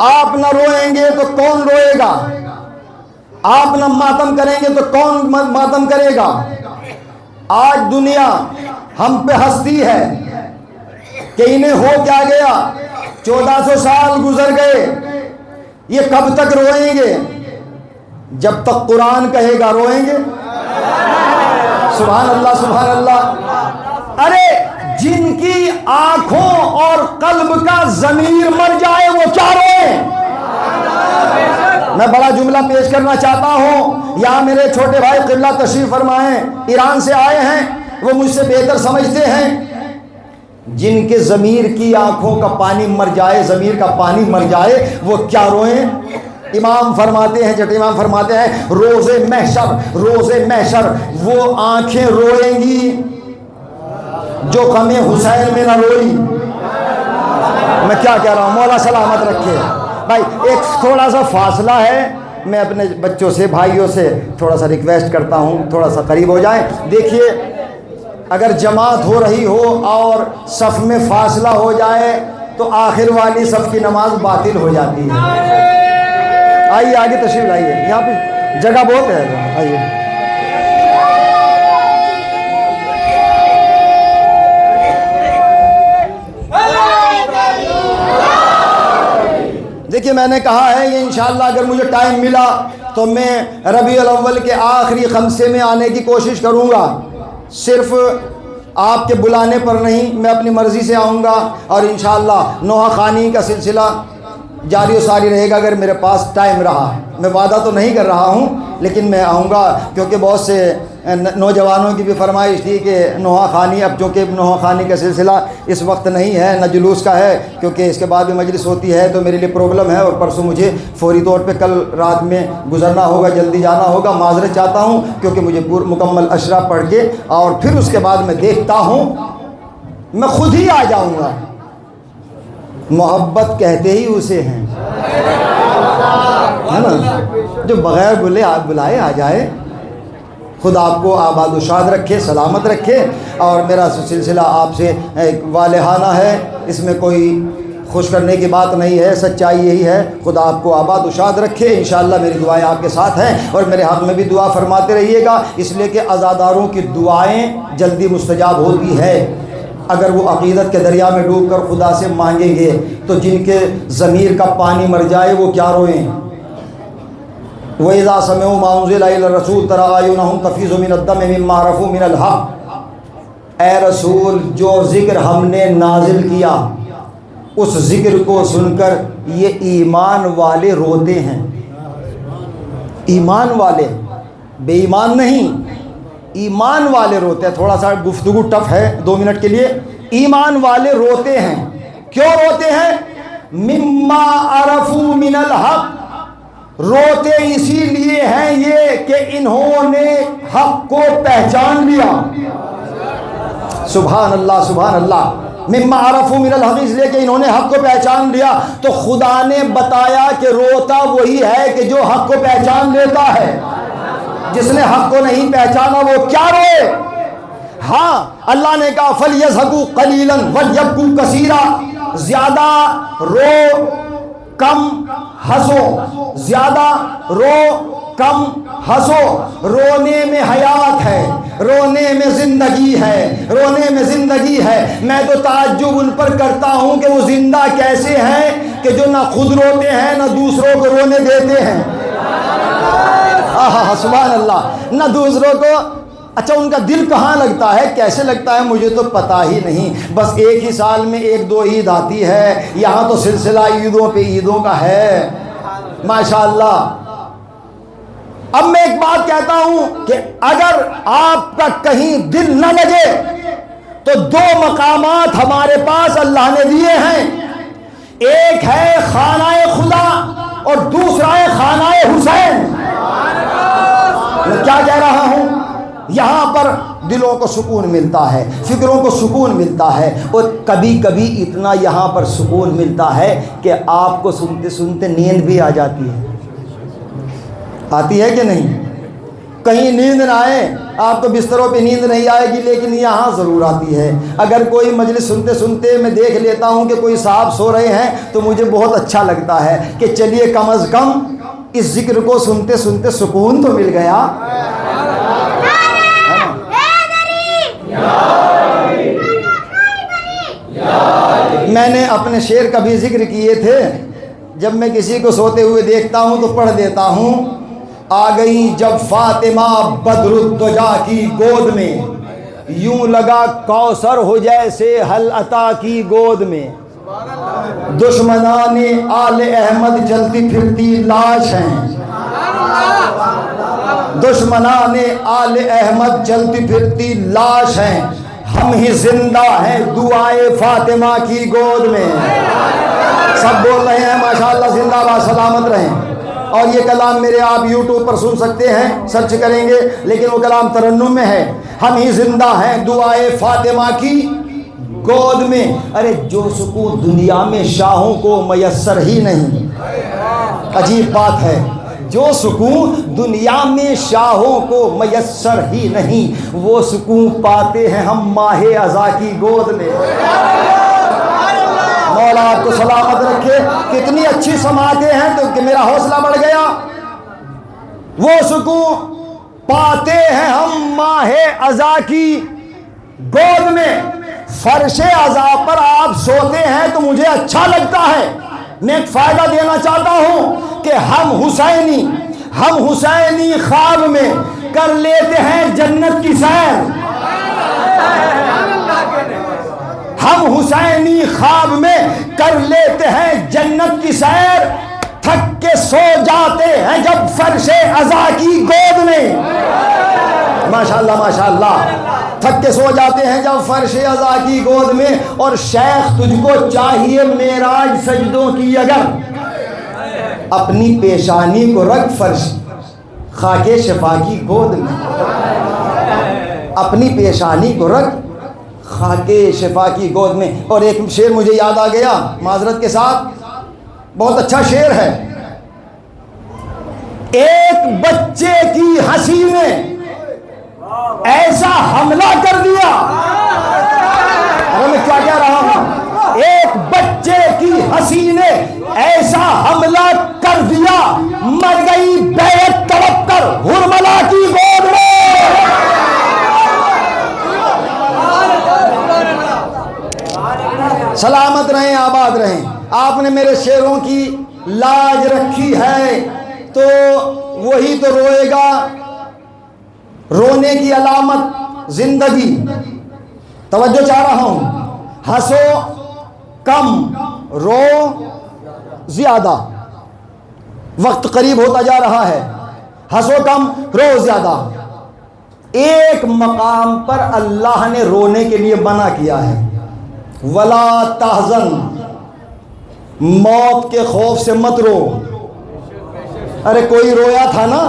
آپ نہ روئیں گے تو کون روئے گا؟ آپ نہ ماتم کریں گے تو کون ماتم کرے گا؟ آج دنیا ہم پہ ہنستی ہے کہ انہیں ہو کیا گیا، 1400 سال گزر گئے، یہ کب تک روئیں گے؟ جب تک قرآن کہے گا روئیں گے۔ سبحان اللہ سبحان اللہ۔ ارے جن کی آنکھوں اور قلب کا ضمیر مر جائے وہ کیا روئیں؟ میں بڑا جملہ پیش کرنا چاہتا ہوں، یہاں میرے چھوٹے بھائی قبلہ تشریف فرمائیں، ایران سے آئے ہیں، وہ مجھ سے بہتر سمجھتے ہیں، جن کے ضمیر کی آنکھوں کا پانی مر جائے، ضمیر کا پانی مر جائے، وہ کیا روئیں؟ امام فرماتے ہیں، جٹ امام فرماتے ہیں، روز محشر وہ آنکھیں روئیں گی جو غم حسین میں نہ روئی۔ میں کیا کہہ رہا ہوں، مولا سلامت رکھے۔ بھائی ایک تھوڑا سا فاصلہ ہے، میں اپنے بچوں سے، بھائیوں سے تھوڑا سا ریکویسٹ کرتا ہوں، تھوڑا سا قریب ہو جائیں۔ دیکھیے اگر جماعت ہو رہی ہو اور صف میں فاصلہ ہو جائے تو آخر والی صف کی نماز باطل ہو جاتی ہے۔ آئیے آگے تشریف لائیے، یہاں پہ جگہ بہت ہے. آئیے. دیکھیے میں نے کہا ہے یہ انشاءاللہ اگر مجھے ٹائم ملا تو میں ربیع الاول کے آخری خمسے میں آنے کی کوشش کروں گا. صرف آپ کے بلانے پر نہیں، میں اپنی مرضی سے آؤں گا، اور انشاءاللہ نوحہ خوانی کا سلسلہ جاری و ساری رہے گا اگر میرے پاس ٹائم رہا. میں وعدہ تو نہیں کر رہا ہوں لیکن میں آؤں گا، کیونکہ بہت سے نوجوانوں کی بھی فرمائش تھی کہ نوحہ خوانی، اب چونکہ نوحہ خوانی کا سلسلہ اس وقت نہیں ہے، نہ جلوس کا ہے، کیونکہ اس کے بعد بھی مجلس ہوتی ہے تو میرے لیے پرابلم ہے، اور پرسوں مجھے فوری طور پہ کل رات میں گزرنا ہوگا، جلدی جانا ہوگا. معذرت چاہتا ہوں کیونکہ مجھے مکمل اشرا پڑھ کے اور پھر اس کے بعد میں دیکھتا ہوں، میں خود ہی آ جاؤں گا. محبت کہتے ہی اسے ہیں، ہے نا، جو بغیر بلائے آ جائے. خدا آپ کو آباد و شاد رکھے، سلامت رکھے. اور میرا سلسلہ آپ سے والہانہ ہے، اس میں کوئی خوش کرنے کی بات نہیں ہے، سچائی یہی ہے. خدا آپ کو آباد و شاد رکھے. انشاءاللہ میری دعائیں آپ کے ساتھ ہیں، اور میرے حق میں بھی دعا فرماتے رہیے گا، اس لیے کہ عزاداروں کی دعائیں جلدی مستجاب ہوتی ہے اگر وہ عقیدت کے دریا میں ڈوب کر خدا سے مانگیں گے. تو جن کے ضمیر کا پانی مر جائے وہ کیا روئیں. وَإِذَا سَمِعُوا مَا أُنزِلَ إِلَى الرَّسُولِ تَرَىٰ أَعْيُنَهُمْ تَفِيضُ مِنَ الدَّمْعِ مِمَّا عَرَفُوا مِنَ الْحَقِّ. اے رسول، جو ذکر ہم نے نازل کیا اس ذکر کو سن کر یہ ایمان والے روتے ہیں. ایمان والے، بے ایمان نہیں، ایمان والے روتے ہیں. تھوڑا سا گفتگو ٹف ہے 2 منٹ کے لیے. ایمان والے روتے ہیں. کیوں روتے ہیں؟ مما عرفوا من الحق. روتے اسی لیے ہیں یہ کہ انہوں نے حق کو پہچان لیا. سبحان اللہ سبحان اللہ. مما عرفوا من الحق، اس لیے کہ انہوں نے حق کو پہچان لیا. تو خدا نے بتایا کہ روتا وہی ہے کہ جو حق کو پہچان لیتا ہے. جس نے حق کو نہیں پہچانا وہ کیا روئے. ہاں اللہ نے کہا فَلْيَضْحَكُوا قَلِيلًا وَلْيَبْكُوا كَثِيرًا. زیادہ رو کم ہنسو، زیادہ رو کم ہنسو. رونے میں حیات ہے، رونے میں زندگی ہے، رونے میں زندگی ہے. میں تو تعجب ان پر کرتا ہوں کہ وہ زندہ کیسے ہیں کہ جو نہ خود روتے ہیں نہ دوسروں کو رونے دیتے ہیں. سبحان اللہ. نہ دوسروں کو. اچھا ان کا دل کہاں لگتا ہے، کیسے لگتا ہے مجھے تو پتہ ہی نہیں. بس ایک ہی سال میں 1-2 عید آتی ہے. یہاں تو سلسلہ عیدوں پہ عیدوں کا ہے ماشاءاللہ. اب میں ایک بات کہتا ہوں کہ اگر آپ کا کہیں دل نہ لگے تو 2 مقامات ہمارے پاس اللہ نے دیے ہیں. ایک ہے خانہ خدا اور دوسرا ہے خانہ حسین. میں کیا کہہ رہا ہوں؟ یہاں پر دلوں کو سکون ملتا ہے، فکروں کو سکون ملتا ہے، اور کبھی کبھی اتنا یہاں پر سکون ملتا ہے کہ آپ کو سنتے سنتے نیند بھی آ جاتی ہے. آتی ہے کہ نہیں؟ کہیں نیند نہ آئے، آپ کو بستروں پہ نیند نہیں آئے گی، لیکن یہاں ضرور آتی ہے. اگر کوئی مجلس سنتے سنتے میں دیکھ لیتا ہوں کہ کوئی صاحب سو رہے ہیں تو مجھے بہت اچھا لگتا ہے کہ چلیے کم از کم اس ذکر کو سنتے سنتے سکون تو مل گیا. میں نے اپنے شعر کا بھی ذکر کیے تھے. جب میں کسی کو سوتے ہوئے دیکھتا ہوں تو پڑھ دیتا ہوں. آ گئی جب فاطمہ بدر الدجا کی گود میں، یوں لگا کوثر ہو جیسے حل عطا کی گود میں. دشمنان آل احمد چلتی پھرتی لاش ہیں، دشمنان آل احمد چلتی پھرتی لاش ہیں، ہم ہی زندہ ہیں دعائے فاطمہ کی گود میں. سب بول رہے ہیں ماشاءاللہ، زندہ باد، سلامت رہیں. اور یہ کلام میرے آپ یوٹیوب پر سن سکتے ہیں، سرچ کریں گے، لیکن وہ کلام ترنم میں ہے. ہم ہی زندہ ہیں دعائے فاطمہ کی گود میں. ارے جو سکون دنیا میں شاہوں کو میسر ہی نہیں. عجیب بات ہے، جو سکون دنیا میں شاہوں کو میسر ہی نہیں، وہ سکون پاتے ہیں ہم ماہ عزا کی گود میں. مولا آپ کو سلامت رکھے. کتنی اچھی سماعتیں ہیں تو کہ میرا حوصلہ بڑھ گیا. وہ سکون پاتے ہیں ہم ماہ عزا کی گود میں. فرش عزا پر آپ سوتے ہیں تو مجھے اچھا لگتا ہے. میں ایک فائدہ دینا چاہتا ہوں کہ ہم حسینی خواب میں کر لیتے ہیں جنت کی سیر. ہم حسینی خواب میں کر لیتے ہیں جنت کی سیر. تھک کے سو جاتے ہیں جب فرش عزا کی گود میں. ماشاءاللہ ماشاءاللہ. تھک کے سو جاتے ہیں جب فرش عزا کی گود میں. اور شیخ تجھ کو چاہیے معراج سجدوں کی اگر اپنی پیشانی کو رکھ فرش خاک شفا کی گود میں. اپنی پیشانی کو رکھ خاک شفا کی گود میں. اور ایک شعر مجھے یاد آ گیا معذرت کے ساتھ, بہت اچھا شعر ہے. ایک بچے کی ہنسی نے ایسا حملہ کر دیا. ارے میں کیا کہہ رہا ہوں. ایک بچے کی ہنسی نے ایسا حملہ کر دیا, مر گئی بیعت طلب کر ہرملا کی گود میں. سلامت رہیں, آباد رہیں. آپ نے میرے شعروں کی لاج رکھی ہے تو وہی تو روئے گا. رونے کی علامت زندگی. توجہ چاہ رہا ہوں. ہنسو کم, رو زیادہ. وقت قریب ہوتا جا رہا ہے. ہنسو کم, رو زیادہ. ایک مقام پر اللہ نے رونے کے لیے منع کیا ہے. ولا تحزن, موت کے خوف سے مت رو. ارے کوئی رویا تھا نا.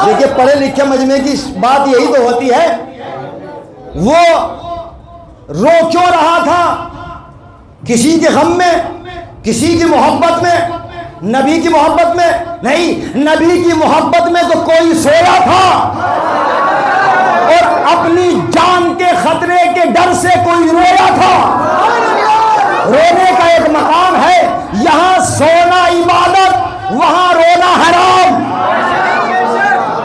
دیکھیے پڑھے لکھے مجمع کی بات یہی تو ہوتی ہے. وہ رو کیوں رہا تھا؟ کسی کے غم میں, کسی کی محبت میں, نبی کی محبت میں نہیں. نبی کی محبت میں تو کوئی سویا تھا اور اپنی جان کے خطرے کے ڈر سے کوئی رویا تھا. رونے کا ایک مقام ہے. یہاں سونا عبادت, وہاں رونا حرام.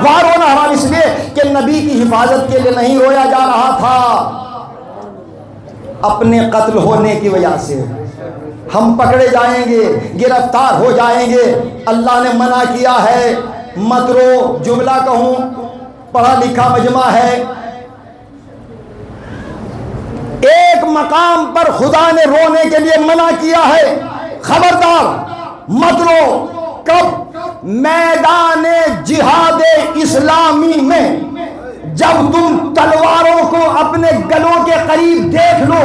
وہاں رونا حرام اس لیے کہ نبی کی حفاظت کے لیے نہیں رویا جا رہا تھا, اپنے قتل ہونے کی وجہ سے. ہم پکڑے جائیں گے, گرفتار ہو جائیں گے. اللہ نے منع کیا ہے مت رو. جملہ کہوں, پڑھا لکھا مجمع ہے. ایک مقام پر خدا نے رونے کے لیے منع کیا ہے. خبردار مت رو. کب؟ میدان جہاد اسلامی میں جب تم تلواروں کو اپنے گلوں کے قریب دیکھ لو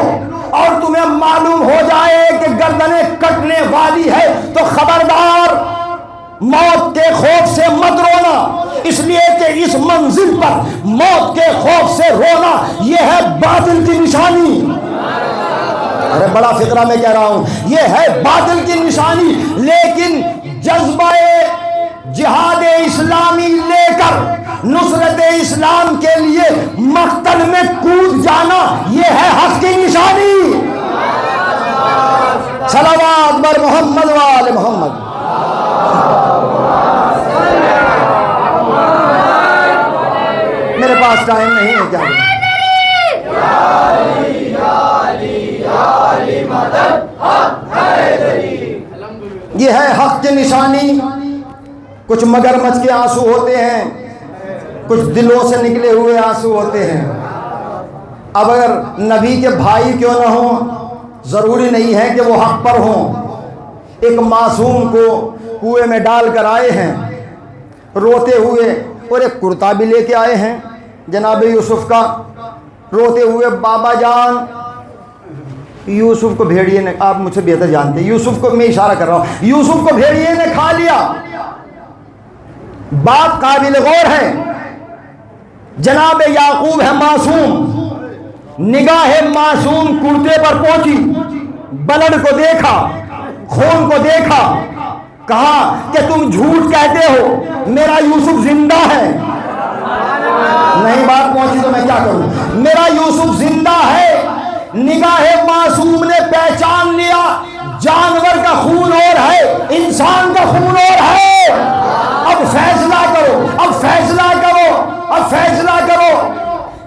اور تمہیں معلوم ہو جائے کہ گردنیں کٹنے والی ہے تو خبردار موت کے خوف سے مت رونا. اس لیے کہ اس منزل پر موت کے خوف سے رونا یہ ہے باطل کی نشانی. ارے بڑا فقرہ میں کہہ رہا ہوں, یہ ہے باطل کی نشانی. لیکن جذبہ جہاد اسلامی لے کر نصرت اسلام کے لیے مقتل میں کود جانا یہ ہے حق کی نشانی. صلوات بر محمد و آل محمد. میرے پاس ٹائم نہیں ہے کیا یہ ہے حق کی نشانی. کچھ مگرمچھ کے آنسو ہوتے ہیں, کچھ دلوں سے نکلے ہوئے آنسو ہوتے ہیں. اب اگر نبی کے بھائی کیوں نہ ہوں, ضروری نہیں ہے کہ وہ حق پر ہوں. ایک معصوم کو کنویں میں ڈال کر آئے ہیں روتے ہوئے, اور ایک کرتا بھی لے کے آئے ہیں جناب یوسف کا, روتے ہوئے بابا جان. یوسف کو بھیڑیے نے, آپ مجھ سے بہتر جانتے ہیں, یوسف کو میں اشارہ کر رہا ہوں, یوسف کو بھیڑیے نے کھا لیا. بات قابل غور ہے. جناب یعقوب ہے معصوم, نگاہ معصوم کرتے پر پہنچی, بلڈ کو دیکھا, خون کو دیکھا, کہا کہ تم جھوٹ کہتے ہو, میرا یوسف زندہ ہے. نہیں بات پہنچی تو میں کیا کروں, میرا یوسف زندہ ہے. نگاہ معصوم نے پہچان لیا جانور کا خون اور ہے، انسان کا خون اور ہے۔ اب فیصلہ کرو، اب فیصلہ کرو، اب فیصلہ کرو۔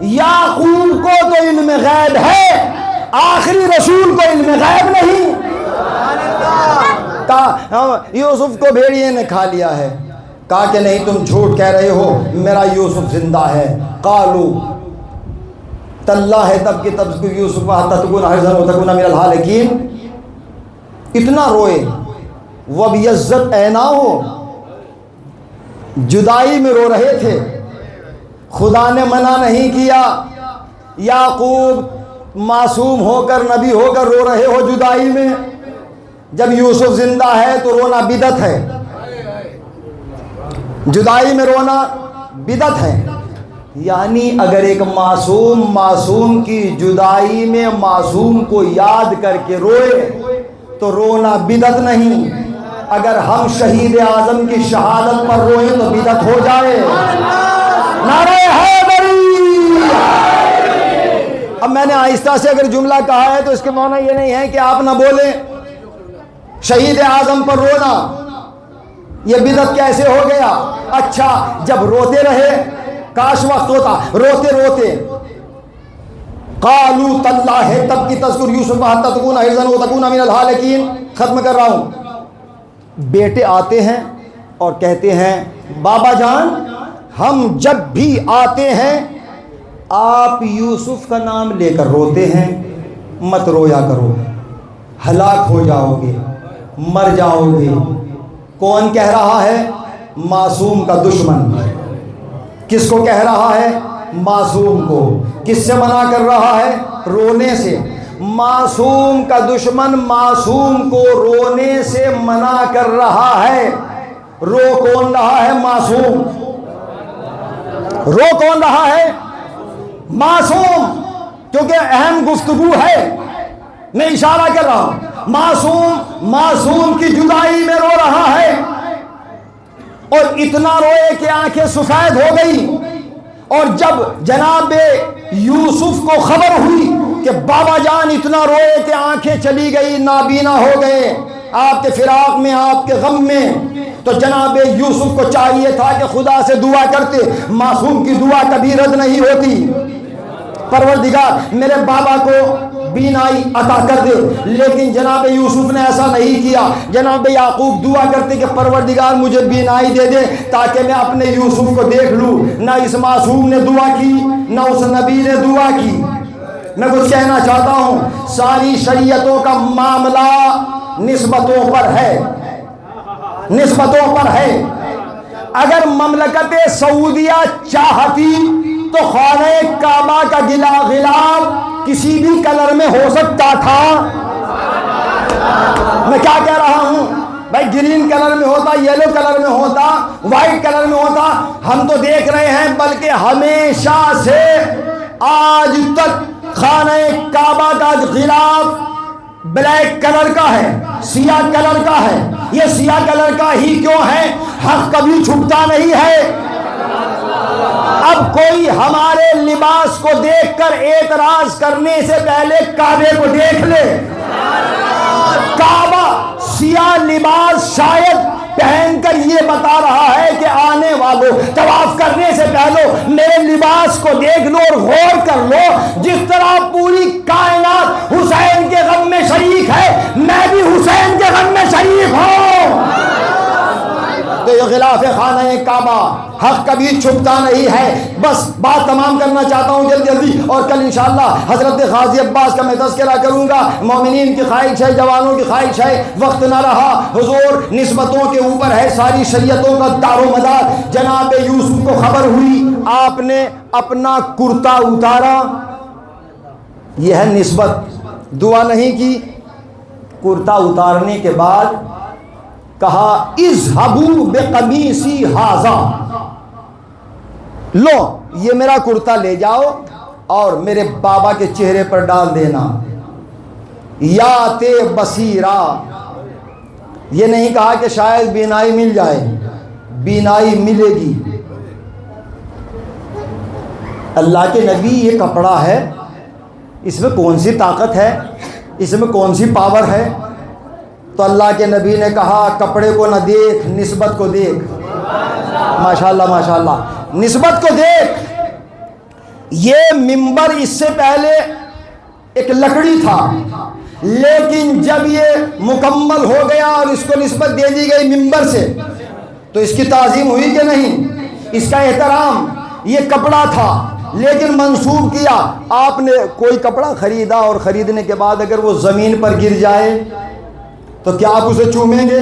یعقوب کو تو علم غیب ہے، آخری رسول کو علم غیب نہیں۔ کہا یوسف کو بھیڑیے نے کھا لیا ہے، کہا کہ نہیں تم جھوٹ کہہ رہے ہو، میرا یوسف زندہ ہے۔ قالو تاللہ ہے تب کہ تب یوسف حتی تکون حرزن و تکون من الحالکین۔ اتنا روئے، وَبِيَزَّتْ عَيْنَاهُ، جدائی میں رو رہے تھے، خدا نے منع نہیں کیا۔ یعقوب معصوم ہو کر، نبی ہو کر رو رہے ہو جدائی میں، جب یوسف زندہ ہے تو رونا بدعت ہے، جدائی میں رونا بدعت ہے۔ یعنی اگر ایک معصوم کی جدائی میں معصوم کو یاد کر کے روئے تو رونا بدعت نہیں، اگر ہم شہید اعظم کی شہادت پر روئیں تو بدعت ہو جائے۔ نعرہ حیدری۔ اب میں نے آہستہ سے اگر جملہ کہا ہے تو اس کے معنی یہ نہیں ہے کہ آپ نہ بولیں۔ شہید اعظم پر رونا یہ بدعت کیسے ہو گیا؟ اچھا جب روتے رہے، کاش وقت ہوتا، روتے روتے قالو تاللہ تب کی تذکر یوسف حتی تکون حرزن و تکون من الحالکین۔ ختم کر رہا ہوں۔ بیٹے آتے ہیں اور کہتے ہیں بابا جان ہم جب بھی آتے ہیں آپ یوسف کا نام لے کر روتے ہیں، مت رویا کرو، ہلاک ہو جاؤ گے، مر جاؤ گے۔ کون کہہ رہا ہے؟ معصوم کا دشمن۔ کس کو کہہ رہا ہے؟ معصوم کو۔ کس سے منع کر رہا ہے؟ رونے سے۔ معصوم کا دشمن معصوم کو رونے سے منع کر رہا ہے۔ رو کون رہا ہے؟ معصوم۔ رو کون رہا ہے؟ معصوم، کیونکہ اہم گفتگو ہے، میں اشارہ کر رہا ہوں۔ معصوم کی جدائی میں رو رہا ہے، اور اتنا روئے کہ آنکھیں سفید ہو گئی۔ اور جب جناب یوسف کو خبر ہوئی کہ بابا جان اتنا روئے کہ آنکھیں چلی گئی، نابینا ہو گئے آپ کے فراق میں، آپ کے غم میں، تو جناب یوسف کو چاہیے تھا کہ خدا سے دعا کرتے۔ معصوم کی دعا کبھی رد نہیں ہوتی، پروردگار میرے بابا کو بینائی عطا کر دے، لیکن جناب یوسف نے ایسا نہیں کیا۔ جناب یعقوب دعا کرتے کہ پروردگار مجھے بینائی دے دے تاکہ میں اپنے یوسف کو دیکھ لوں۔ نہ اس معصوم نے دعا کی، نہ اس نبی نے دعا کی۔ میں کچھ کہنا چاہتا ہوں، ساری شریعتوں کا معاملہ نسبتوں پر ہے، نسبتوں پر ہے۔ اگر مملکت سعودیہ چاہتی تو خانہ کعبہ کا غلاف کسی بھی کلر میں ہو سکتا تھا۔ میں کیا کہہ رہا ہوں بھائی؟ گرین کلر میں ہوتا، یلو کلر میں ہوتا، وائٹ کلر میں ہوتا۔ ہم تو دیکھ رہے ہیں بلکہ ہمیشہ سے آج تک خانہ کعبہ کا غلاف بلیک کلر کا ہے، سیاہ کلر کا ہے۔ یہ سیاہ کلر کا ہی کیوں ہے؟ حق کبھی چھپتا نہیں ہے۔ اب کوئی ہمارے لباس کو دیکھ کر اعتراض کرنے سے پہلے کعبے کو دیکھ لے۔ کعبہ سیاہ لباس شاید پہن کر یہ بتا رہا ہے کہ آنے والوں، طواف کرنے سے پہلے میرے لباس کو دیکھ لو اور غور کر لو۔ جس طرح پوری کائنات حسین کے غم میں شریک ہے، میں بھی حسین کے غم میں شریک ہوں۔ تو یہ غلاف خانہ کعبہ حق کبھی چھپتا نہیں ہے۔ بس بات تمام کرنا چاہتا ہوں جلدی جلدی، اور کل انشاءاللہ حضرت غازی عباس کا میں تذکرہ کروں گا۔ مومنین کی خواہش ہے، جوانوں کی خواہش ہے، وقت نہ رہا۔ حضور نسبتوں کے اوپر ہے ساری شریعتوں کا دار و مدار۔ جناب یوسف کو خبر ہوئی، آپ نے اپنا کرتا اتارا، یہ ہے نسبت، دعا نہیں کی۔ کرتا اتارنے کے بعد کہا اذهبوا بقمیصی ھذا، لو یہ میرا کرتا لے جاؤ اور میرے بابا کے چہرے پر ڈال دینا۔ یات بصیرا، یہ نہیں کہا کہ شاید بینائی مل جائے، بینائی ملے گی۔ اللہ کے نبی یہ کپڑا ہے، اس میں کون سی طاقت ہے، اس میں کون سی پاور ہے؟ تو اللہ کے نبی نے کہا کپڑے کو نہ دیکھ، نسبت کو دیکھ۔ ماشاءاللہ ماشاءاللہ، نسبت کو دیکھ۔ یہ منبر اس سے پہلے ایک لکڑی تھا، لیکن جب یہ مکمل ہو گیا اور اس کو نسبت دے دی گئی منبر سے، تو اس کی تعظیم ہوئی کہ نہیں؟ اس کا احترام۔ یہ کپڑا تھا لیکن منسوب کیا۔ آپ نے کوئی کپڑا خریدا اور خریدنے کے بعد اگر وہ زمین پر گر جائے تو کیا آپ اسے چومیں گے؟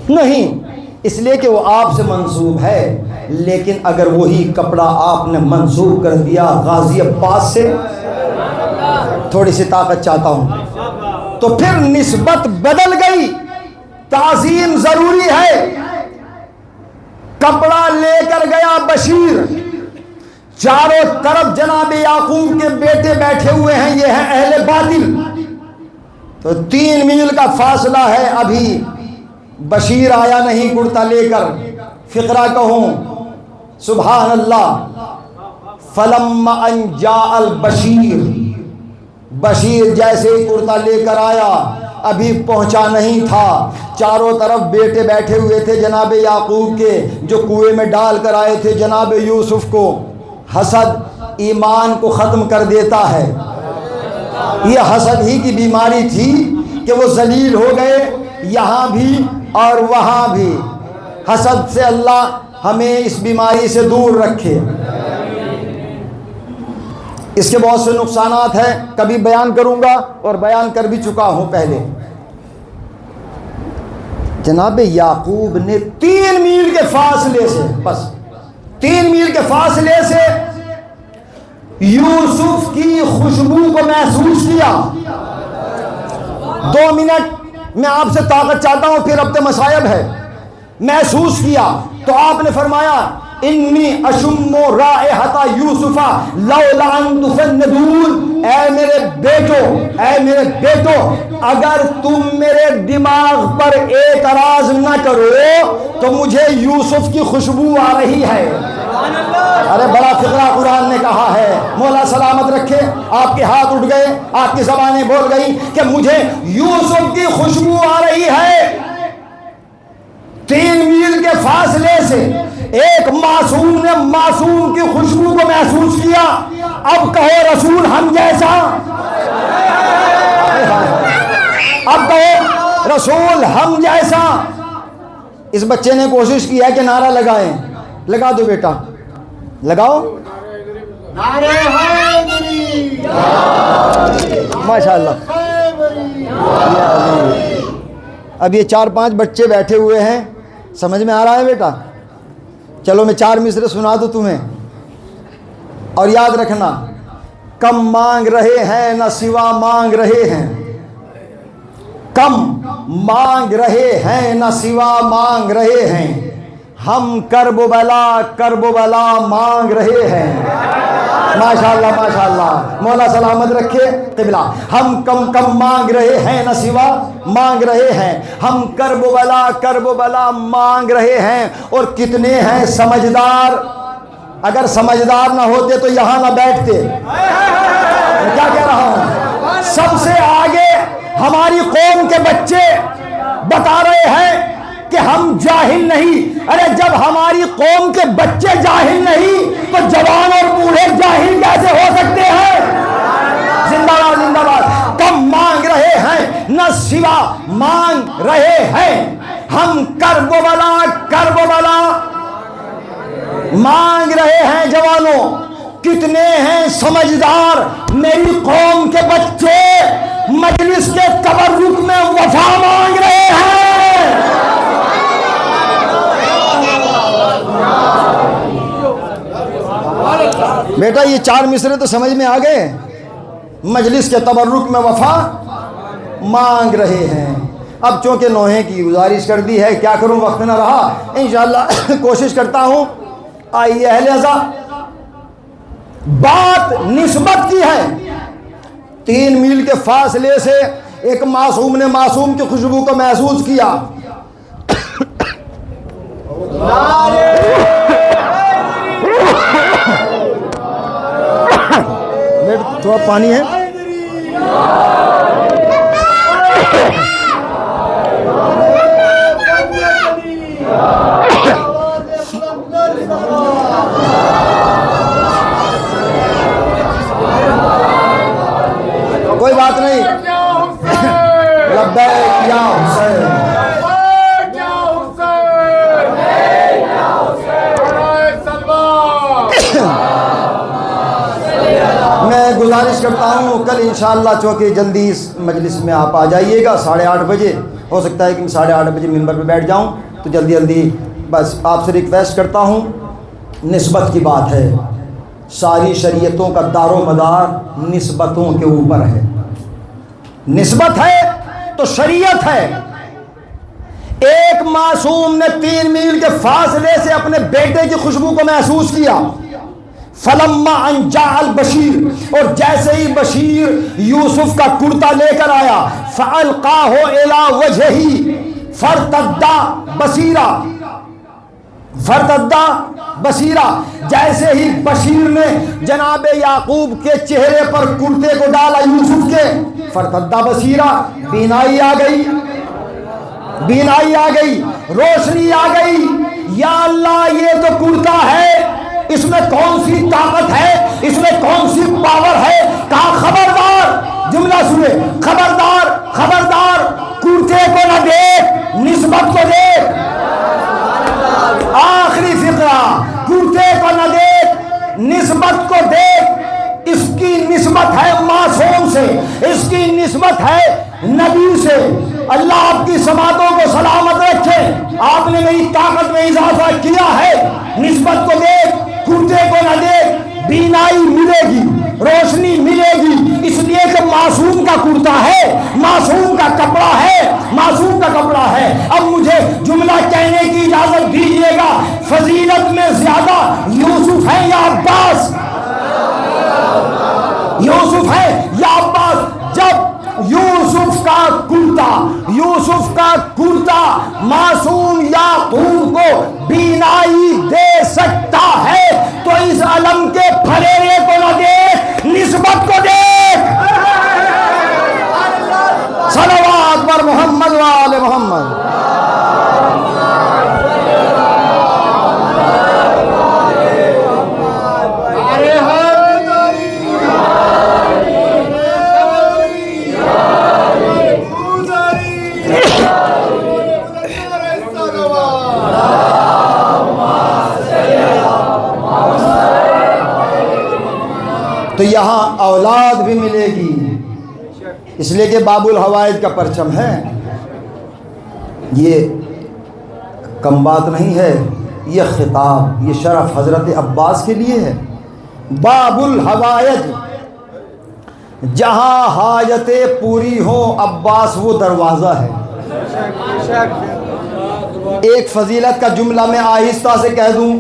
نہیں، اس لیے کہ وہ آپ سے منسوب ہے۔ لیکن اگر وہی کپڑا آپ نے منسوب کر دیا غازی عباس سے، تھوڑی سی طاقت چاہتا ہوں، تو پھر نسبت بدل گئی، تعظیم ضروری ہے۔ کپڑا لے کر گیا بشیر، چاروں طرف جناب یعقوب کے بیٹے بیٹھے ہوئے ہیں، یہ ہیں اہل باطل۔ تو 3 میل کا فاصلہ ہے، ابھی بشیر آیا نہیں کرتا لے کر۔ فقرہ کہوں سبحان اللہ۔ فلما ان جاء البشیر، بشیر جیسے ہی کرتا لے کر آیا، ابھی پہنچا نہیں تھا، چاروں طرف بیٹے بیٹھے ہوئے تھے جناب یعقوب کے، جو کنویں میں ڈال کر آئے تھے جناب یوسف کو۔ حسد ایمان کو ختم کر دیتا ہے۔ یہ حسد ہی کی بیماری تھی کہ وہ ذلیل ہو گئے یہاں بھی اور وہاں بھی۔ حسد سے اللہ ہمیں اس بیماری سے دور رکھے۔ اس کے بہت سے نقصانات ہیں، کبھی بیان کروں گا اور بیان کر بھی چکا ہوں پہلے۔ جناب یعقوب نے 3 میل کے فاصلے سے، بس 3 میل کے فاصلے سے یوسف کی خوشبو کو محسوس کیا۔ 2 منٹ میں آپ سے طاقت چاہتا ہوں، پھر اب تو مصائب ہے۔ محسوس کیا تو آپ نے فرمایا انی اشم رائحۃ یوسف لولا ان تفندون، اے میرے بیٹو اگر تم میرے دماغ پر اعتراض نہ کرو تو مجھے یوسف کی خوشبو آ رہی ہے۔ ارے بڑا فقرہ قرآن نے کہا ہے، مولا سلامت رکھے۔ آپ کے ہاتھ اٹھ گئے، آپ کی زبانیں بول گئی کہ مجھے یوسف کی خوشبو آ رہی ہے۔ 3 میل کے فاصلے سے ایک معصوم نے معصوم کی خوشبو کو محسوس کیا۔ اب کہو رسول ہم جیسا، اب کہو رسول ہم جیسا۔ اس بچے نے کوشش کی ہے کہ نعرہ لگائیں، لگا دو بیٹا، لگاؤ۔ نعرہ حیدری، ماشاءاللہ۔ اب یہ 4-5 بچے بیٹھے ہوئے ہیں، سمجھ میں آ رہا ہے بیٹا؟ چلو میں 4 مصرے سنا دوں تمہیں، اور یاد رکھنا، کم مانگ رہے ہیں نہ سوا مانگ رہے ہیں، کم مانگ رہے ہیں نہ سوا مانگ رہے ہیں، ہم کرب و بلا مانگ رہے ہیں۔ ماشاءاللہ ماشاءاللہ، مولا سلامت رکھے قبلہ۔ ہم کم مانگ رہے ہیں نہ سوا مانگ رہے ہیں، ہم کرب و بلا مانگ رہے ہیں، اور کتنے ہیں سمجھدار۔ اگر سمجھدار نہ ہوتے تو یہاں نہ بیٹھتے۔ میں کیا کہہ رہا ہوں؟ سب سے آگے ہماری قوم کے بچے بتا رہے ہیں کہ ہم جاہل نہیں۔ ارے جب ہماری قوم کے بچے جاہل نہیں تو جوان اور بوڑھے جاہل کیسے ہو سکتے ہیں؟ زندہ باد زندہ باد۔ کم مانگ رہے ہیں نہ سوا مانگ رہے ہیں، ہم کرب و بلا مانگ رہے ہیں۔ جوانوں کتنے ہیں سمجھدار میری قوم کے بچے مجلس کے تبرک میں وفا مانگ رہے ہیں۔ بیٹا یہ 4 مصرے تو سمجھ میں آ گئے؟ مجلس کے تبرک میں وفا مانگ رہے ہیں۔ اب چونکہ نوحے کی گزارش کر دی ہے، کیا کروں، وقت نہ رہا، انشاءاللہ کوشش کرتا ہوں۔ آئیے اہل عزا، بات نسبت کی ہے۔ 3 میل کے فاصلے سے ایک معصوم نے معصوم کی خوشبو کو محسوس کیا۔ تھوڑا پانی ہے؟ میں گزارش کرتا ہوں کل انشاءاللہ چونکہ جلدی اس مجلس میں آپ آ جائیے گا 8:30 بجے، ہو سکتا ہے کہ میں 8:30 بجے ممبر پہ بیٹھ جاؤں، تو جلدی جلدی بس آپ سے ریکویسٹ کرتا ہوں. نسبت کی بات ہے، ساری شریعتوں کا دار و مدار نسبتوں کے اوپر ہے. نسبت ہے تو شریعت ہے. ایک معصوم نے 3 میل کے فاصلے سے اپنے بیٹے کی خوشبو کو محسوس کیا. فلما ان جاء البشیر، اور جیسے ہی بشیر یوسف کا کرتا لے کر آیا، فالقاہ الی وجہہ فرتدا بصیرا، جیسے ہی بشیر نے جناب یعقوب کے چہرے پر کرتے کو ڈالا یوسف کے، فرتدا بصیرا، بینائی آ گئی، بینائی آ گئی، روشنی آ گئی. یا اللہ یہ تو کرتا ہے، اس میں کون سی طاقت ہے، اس میں کون سی پاور ہے. کہا خبردار، جملہ سنے، خبردار خبردار، کرتے کو نہ دیکھ، نسبت کو دیکھ. آخری فقرہ، کرتے کو نہ دیکھ، نسبت کو دیکھ. اس کی نسبت ہے معصوم سے، اس کی نسبت ہے نبی سے. اللہ آپ کی سماعتوں کو سلامت رکھے. آپ نے میری طاقت میں اضافہ کیا ہے. نسبت کو دیکھ، کرتے کو نہ دیکھ، بینائی ملے گی، روشنی ملے گی، اس لیے کہ معصوم کا کرتا ہے، معصوم کا کپڑا ہے، معصوم کا کپڑا ہے. اب مجھے جملہ کہنے کی اجازت دیجیے گا، فضیلت میں زیادہ یوسف ہے یا عباس؟ یوسف ہے یا عباس؟ جب یوسف کا کرتا معصوم یعقوب کو بینائی دے سکتا ہے تو اس علم کے پھریرے کو نہ دیکھ، نسبت کو دیکھ. صلوات پر محمد و آل محمد. تو یہاں اولاد بھی ملے گی، اس لیے کہ باب الحوائج کا پرچم ہے. یہ کم بات نہیں ہے، یہ خطاب، یہ شرف حضرت عباس کے لیے ہے. باب الحوائج، جہاں حاجتیں پوری ہوں عباس وہ دروازہ ہے. ایک فضیلت کا جملہ میں آہستہ سے کہہ دوں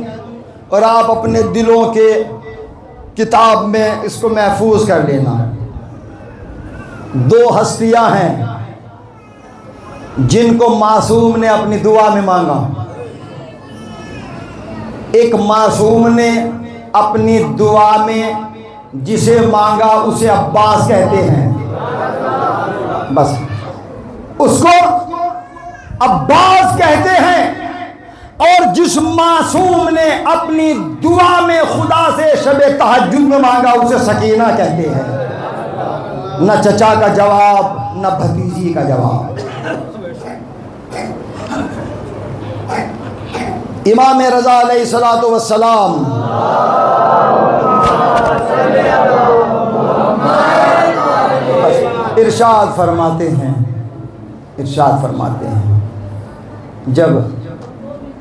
اور آپ اپنے دلوں کے کتاب میں اس کو محفوظ کر لینا. 2 ہستیاں ہیں جن کو معصوم نے اپنی دعا میں مانگا. ایک معصوم نے اپنی دعا میں جسے مانگا اسے عباس کہتے ہیں، بس اس کو عباس کہتے ہیں. اور جس معصوم نے اپنی دعا میں خدا سے شب تہجد میں مانگا اسے سکینہ کہتے ہیں. نہ چچا کا جواب، نہ بھتیجی کا جواب. امام رضا علیہ الصلوۃ والسلام ارشاد فرماتے ہیں جب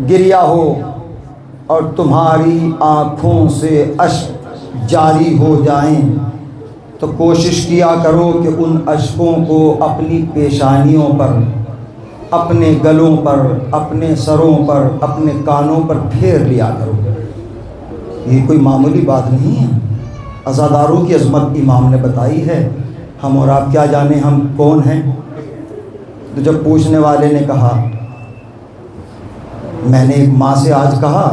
گریہ ہو اور تمہاری آنکھوں سے اشک جاری ہو جائیں تو کوشش کیا کرو کہ ان اشکوں کو اپنی پیشانیوں پر، اپنے گلوں پر، اپنے سروں پر، اپنے کانوں پر پھیر لیا کرو. یہ کوئی معمولی بات نہیں ہے. عزاداروں کی عظمت امام نے بتائی ہے. ہم اور آپ کیا جانیں ہم کون ہیں. تو جب پوچھنے والے نے کہا، میں نے ایک ماں سے آج کہا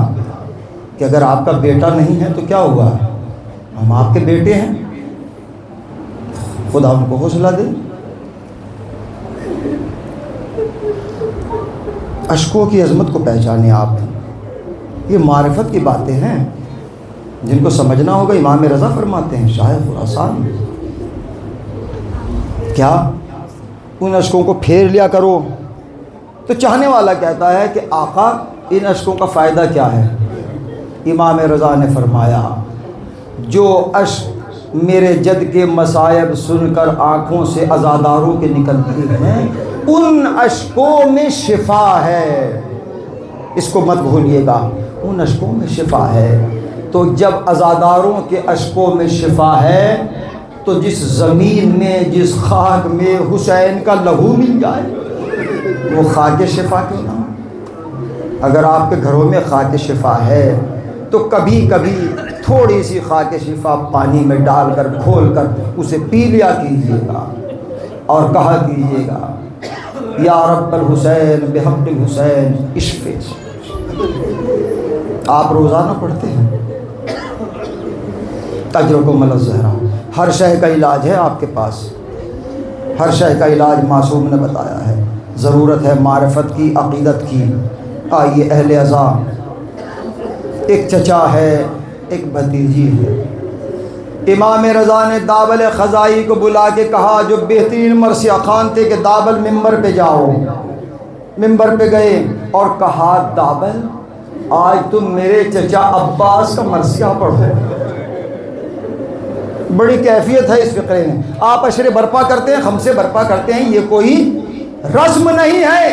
کہ اگر آپ کا بیٹا نہیں ہے تو کیا ہوگا؟ ہم آپ کے بیٹے ہیں، خدا ان کو حوصلہ دے. اشکوں کی عظمت کو پہچانے آپ. یہ معرفت کی باتیں ہیں جن کو سمجھنا ہوگا. امام رضا فرماتے ہیں شاہ خراسان، کیا ان اشکوں کو پھیر لیا کرو. تو چاہنے والا کہتا ہے کہ آقا ان اشکوں کا فائدہ کیا ہے؟ امام رضا نے فرمایا جو اشک میرے جد کے مصائب سن کر آنکھوں سے عزاداروں کے نکلتے ہیں، ان اشکوں میں شفا ہے، اس کو مت بھولیے گا، ان اشکوں میں شفا ہے۔ تو جب عزاداروں کے اشکوں میں شفا ہے تو جس زمین میں، جس خاک میں حسین کا لہو مل جائے وہ خاک شفا کیوں نہ ہو؟ اگر آپ کے گھروں میں خاک شفا ہے تو کبھی کبھی تھوڑی سی خاک شفا پانی میں ڈال کر کھول کر اسے پی لیا کیجیے گا اور کہا کیجیے گا یا رب الحسین بحق الحسین اشفی۔ آپ روزانہ پڑھتے ہیں تجرکم الزہرا، ہر شے کا علاج ہے آپ کے پاس، ہر شے کا علاج معصوم نے بتایا ہے۔ ضرورت ہے معرفت کی، عقیدت کی۔ آئیے اہل عزا، ایک چچا ہے، ایک بھتیجی ہے۔ امام رضا نے دابل خزائی کو بلا کے کہا، جو بہترین مرثیہ خوان تھے، کہ دابل ممبر پہ جاؤ۔ ممبر پہ گئے اور کہا دابل آج تم میرے چچا عباس کا مرثیہ پڑھو۔ بڑی کیفیت ہے اس فقرے میں، آپ عشرے برپا کرتے ہیں، خمسے برپا کرتے ہیں، یہ کوئی رسم نہیں ہے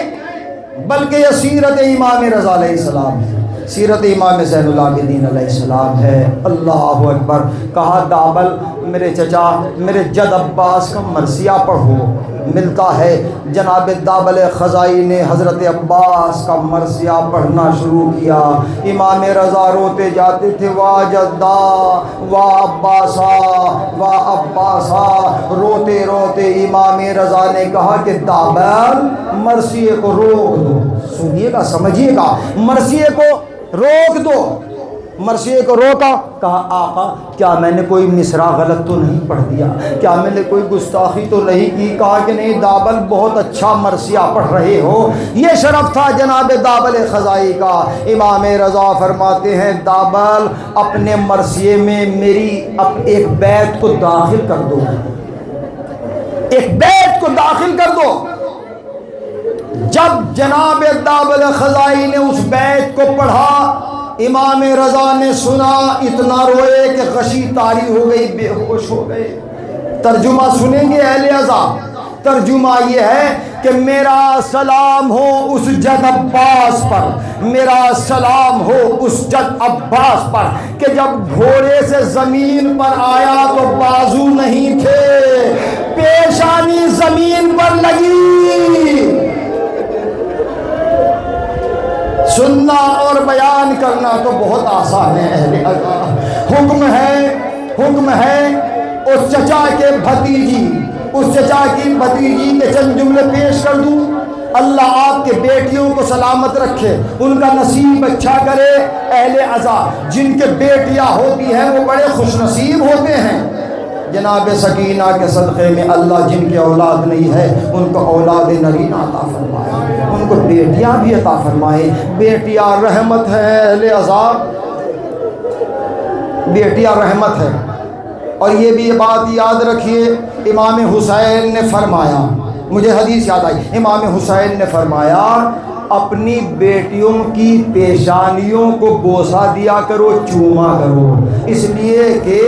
بلکہ یہ سیرت امام رضا علیہ السلام ہے، سیرت امام زین العابدین علیہ السلام ہے۔ اللہ اکبر۔ کہا دابل میرے چچا، میرے جد عباس کا مرثیہ پڑھو۔ ملتا ہے جناب دابل خزائی نے حضرت عباس کا مرثیہ پڑھنا شروع کیا۔ امام رضا روتے جاتے تھے، واہ جدا واہ عباسا واہ عباسا۔ روتے روتے امام رضا نے کہا کہ دابل مرثیے کو روک دو۔ سنیے گا، سمجھیے گا، مرثیے کو روک دو۔ مرثیے کو روکا، کہا آقا کیا میں نے کوئی مصرع غلط تو نہیں پڑھ دیا، کیا میں نے کوئی گستاخی تو نہیں کی؟ کہا کہ نہیں دابل بہت اچھا مرثیہ پڑھ رہے ہو۔ یہ شرف تھا جناب دابل خزائی کا۔ امام رضا فرماتے ہیں دابل اپنے مرثیے میں میری ایک بیت کو داخل کر دو، ایک بیت کو داخل کر دو۔ جب جناب دابل خزائی نے اس بیت کو پڑھا، امام رضا نے سنا، اتنا روئے کہ غشی طاری ہو گئی، بے ہوش ہو گئے۔ ترجمہ سنیں گے اہل عزا؟ ترجمہ یہ ہے کہ میرا سلام ہو اس جد عباس پر، میرا سلام ہو اس جد عباس پر کہ جب گھوڑے سے زمین پر آیا تو بازو نہیں تھے، پیشانی زمین پر لگی۔ سننا اور بیان کرنا تو بہت آسان ہے اہل عزا۔ حکم ہے اس چچا کے بھتیجی، اس چچا کی بھتیجی کے چند جملے پیش کر دوں۔ اللہ آپ کے بیٹیوں کو سلامت رکھے، ان کا نصیب اچھا کرے۔ اہل عزا جن کے بیٹیاں ہوتی ہیں وہ بڑے خوش نصیب ہوتے ہیں۔ جناب سکینہ کے صدقے میں اللہ جن کی اولاد نہیں ہے ان کو اولاد نرینہ عطا فرمائے، ان کو بیٹیاں بھی عطا فرمائے۔ بیٹیاں رحمت ہے اہل عزا، بیٹیاں رحمت ہے۔ اور یہ بھی بات یاد رکھیے، امام حسین نے فرمایا، مجھے حدیث یاد آئی، امام حسین نے فرمایا اپنی بیٹیوں کی پیشانیوں کو بوسہ دیا کرو، چوما کرو، اس لیے کہ